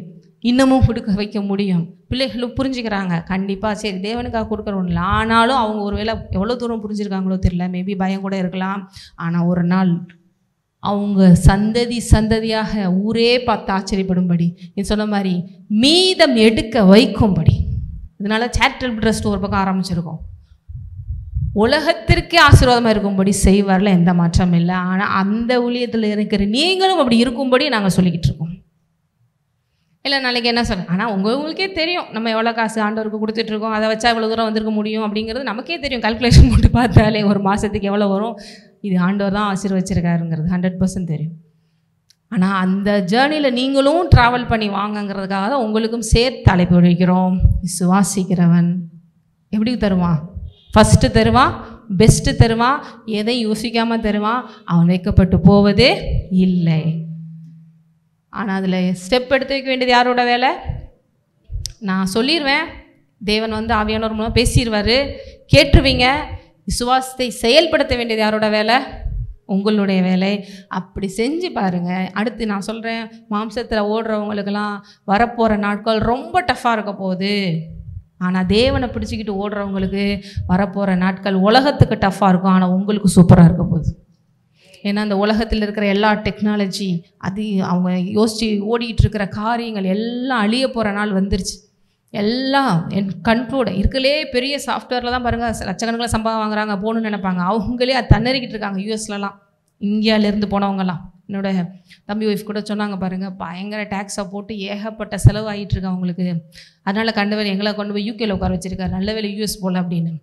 இன்னமும் கொடுக்க வைக்க முடியும். பிள்ளைகளும் புரிஞ்சுக்கிறாங்க. கண்டிப்பாக சரி தேவனுக்காக கொடுக்குறோம் இல்லை, ஆனாலும் அவங்க ஒரு வேளை எவ்வளோ தூரம் புரிஞ்சுருக்காங்களோ தெரியல, மேபி பயம் கூட இருக்கலாம். ஆனால் ஒரு நாள் அவங்க சந்ததி சந்ததியாக ஊரே பார்த்து ஆச்சரியப்படும்படி, நீ சொன்ன மாதிரி மீதம் எடுக்க வைக்கும்படி. இதனால சேரிட்டபிள் ட்ரஸ்ட் ஒரு பக்கம் ஆரம்பிச்சிருக்கோம். உலகத்திற்கே ஆசீர்வாதமாக இருக்கும்படி செய்வார்ல, எந்த மாற்றம் இல்லை. ஆனால் அந்த ஊழியத்தில் இருக்கிற நீங்களும் அப்படி இருக்கும்படி நாங்கள் சொல்லிக்கிட்டு இருக்கோம். இல்லை நாளைக்கு என்ன சொல்ல, ஆனால் உங்களுக்கே தெரியும் நம்ம எவ்வளோ காசு ஆண்டவருக்கு கொடுத்துட்ருக்கோம், அதை வச்சா இவ்வளோ தூரம் வந்திருக்க முடியும் அப்படிங்கிறது நமக்கே தெரியும். கால்குலேஷன் போட்டு பார்த்தாலே ஒரு மாதத்துக்கு எவ்வளோ வரும், இது ஆண்டவர் தான் ஆசீர்வச்சிருக்காருங்கிறது 100% தெரியும். ஆனால் அந்த ஜேர்னியில் நீங்களும் ட்ராவல் பண்ணி வாங்கங்கிறதுக்காக தான் உங்களுக்கும் சேர்த்து அழைப்பு வைக்கிறோம். விசுவாசிக்கிறவன் எப்படி தருவான்? ஃபஸ்ட்டு தருவான், பெஸ்ட்டு தருவான், எதையும் யோசிக்காமல் தருவான். அவன் வைக்கப்பட்டு போவதே இல்லை. ஆனால் அதில் ஸ்டெப் எடுத்து வைக்க வேண்டியது யாரோட வேலை? நான் சொல்லிடுவேன், தேவன் வந்து ஆவியானவர் மூலம் பேசிடுவார், கேட்டுருவீங்க. விசுவாசத்தை செயல்படுத்த வேண்டியது யாரோட வேலை? உங்களுடைய வேலை. அப்படி செஞ்சு பாருங்கள். அடுத்து நான் சொல்கிறேன், மாம்சத்தில் ஓடுறவங்களுக்கெல்லாம் வரப்போகிற நாட்கள் ரொம்ப டஃப்பாக இருக்க போகுது. ஆனால் தேவனை பிடிச்சிக்கிட்டு ஓடுறவங்களுக்கு வரப்போகிற நாட்கள் உலகத்துக்கு டஃப்பாக இருக்கும், ஆனால் உங்களுக்கு சூப்பராக இருக்க போகுது. ஏன்னா அந்த உலகத்தில் இருக்கிற எல்லா டெக்னாலஜி, அது அவங்க யோசித்து ஓடிக்கிட்டு இருக்கிற காரியங்கள் எல்லாம் அழிய போகிற நாள் வந்துருச்சு. எல்லாம் என் கண்ட்ரோட இருக்கலே பெரிய சாஃப்ட்வேரில் தான் பாருங்கள் லட்சக்கணக்கில் சம்பளம் வாங்குறாங்க, போகணுன்னு நினைப்பாங்க. அவங்களே அது தண்ணறிக்கிட்டு இருக்காங்க. யூஎஸ்லலாம் இந்தியாவிலேருந்து போனவங்கலாம் என்னோட தம்பி ஒய்ஃப் கூட சொன்னாங்க பாருங்கள், பயங்கர டேக்ஸை போட்டு ஏகப்பட்ட செலவு ஆகிட்டுருக்கு அவங்களுக்கு. அதனால் கண்டவர் எங்களை கொண்டு போய் யூகேல உட்கார வச்சுருக்காரு, நல்ல வேலை யூஎஸ் போல் அப்படின்னு.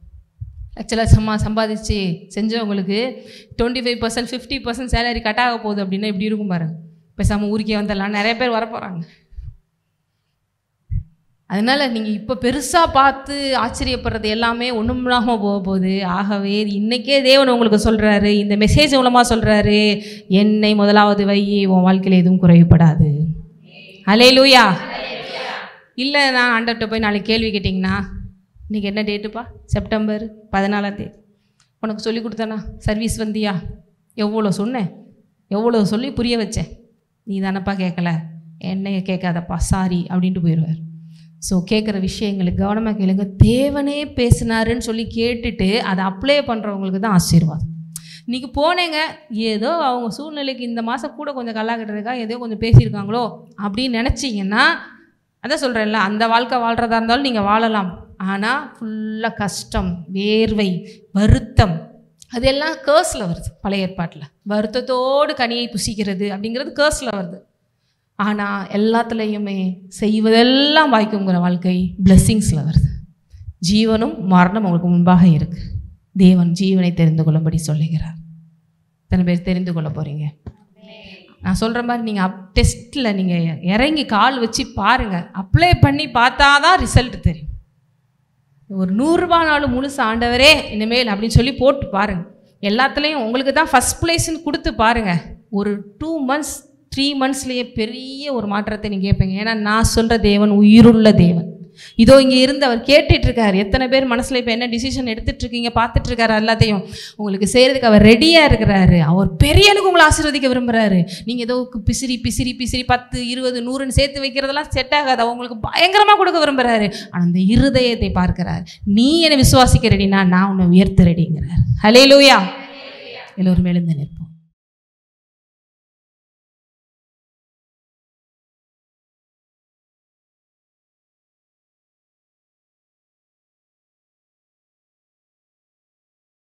லட்சமாக சம்பாதிச்சு செஞ்சவங்களுக்கு 25% 50% சேலரி கட் ஆக போகுது அப்படின்னா எப்படி இருக்கும் பாருங்கள். பேசாமல் ஊருக்கே வந்துடலாம், நிறைய பேர் வரப்போகிறாங்க. அதனால் நீங்கள் இப்போ பெருசாக பார்த்து ஆச்சரியப்படுறது எல்லாமே ஒன்றுமில்லாமல் போக போகுது. ஆகவே இன்றைக்கே தேவன் உங்களுக்கு சொல்கிறாரு, இந்த மெசேஜ் மூலமாக சொல்கிறாரு, என்னை முதலாவது வை, உன் வாழ்க்கையில் எதுவும் குறைவுபடாது. ஹல்லேலூயா. இல்லை நான் ஆண்டவர்கிட்ட போய் நாளைக்கு கேள்வி கேட்டிங்கன்னா, இன்றைக்கி என்ன டேட்டுப்பா? செப்டம்பர் 14 உனக்கு சொல்லி கொடுத்தானா? சர்வீஸ் வந்தியா? எவ்வளோ சொன்னேன், எவ்வளோ சொல்லி புரிய வச்சேன், நீ தானப்பா கேட்கல, என்னைய கேட்காதப்பா, சாரி அப்படின்ட்டு போயிடுவார். ஸோ கேட்குற விஷயங்களுக்கு கவனமாக கேளுங்க. தேவனே பேசினாருன்னு சொல்லி கேட்டுட்டு அதை அப்ளை பண்ணுறவங்களுக்கு தான் ஆசீர்வாதம். இன்றைக்கி போனேங்க, ஏதோ அவங்க சூழ்நிலைக்கு இந்த மாதம் கூட கொஞ்சம் கல்லாக்கிட்டுருக்கா, ஏதோ கொஞ்சம் பேசியிருக்காங்களோ அப்படின்னு நினச்சிங்கன்னா, அதான் சொல்கிறேன்ல, அந்த வாழ்க்கை வாழ்கிறதா இருந்தாலும் நீங்கள் வாழலாம். ஆனால் ஃபுல்லாக கஷ்டம், வேர்வை, வருத்தம், அதெல்லாம் கேர்ஸில் வருது. பழைய ஏற்பாட்டில் வருத்தத்தோடு கனியை புசிக்கிறது அப்படிங்கிறது கேர்ஸில் வருது. ஆனால் எல்லாத்துலேயுமே செய்வதெல்லாம் வாய்க்குங்கிற வாழ்க்கை பிளெஸ்ஸிங்ஸில் வருது. ஜீவனும் மரணம் உங்களுக்கு முன்பாக இருக்குது. தேவன் ஜீவனை தெரிந்து கொள்ளும்படி சொல்லுகிறார். எத்தனை பேர் தெரிந்து கொள்ள போகிறீங்க? நான் சொல்கிற மாதிரி நீங்கள் டெஸ்ட்டில் நீங்கள் இறங்கி கால் வச்சு பாருங்கள், அப்ளை பண்ணி பார்த்தா தான் ரிசல்ட் தெரியும். ஒரு 100 ரூபானாலும் முழுசு ஆண்டவரே இனிமேல் அப்படின்னு சொல்லி போட்டு பாருங்கள். எல்லாத்துலேயும் உங்களுக்கு தான் ஃபஸ்ட் ப்ளேஸ்ன்னு கொடுத்து பாருங்கள். ஒரு 2 months 3 monthsலேயே பெரிய ஒரு மாற்றத்தை நீங்கள் கேட்பீங்க. ஏன்னா நான் சொல்கிற தேவன் உயிருள்ள தேவன், இதோ இங்கே இருந்து அவர் கேட்டுட்டு இருக்காரு. எத்தனை பேர் மனசில் இப்போ என்ன டிசிஷன் எடுத்துட்டு இருக்கீங்க, பார்த்துட்டு இருக்காரு. எல்லாத்தையும் உங்களுக்கு செய்கிறதுக்கு அவர் ரெடியாக இருக்கிறாரு. அவர் பெரிய அளவுக்கு உங்களை ஆசீர்வதிக்க விரும்புகிறாரு. நீங்கள் ஏதோ பிசிறி 10, 20, 100ன்னு சேர்த்து வைக்கிறதெல்லாம் செட் ஆகாது. அவங்களுக்கு பயங்கரமாக கொடுக்க விரும்புகிறாரு. ஆனால் அந்த இருதயத்தை பார்க்கிறார். நீ என்னை விசுவாசிக்க ரெடினா நான் உன்னை உயர்த்த ரெடிங்கிறார். ஹல்லேலூயா. எல்லோரும் எழுந்து நிற்போம்.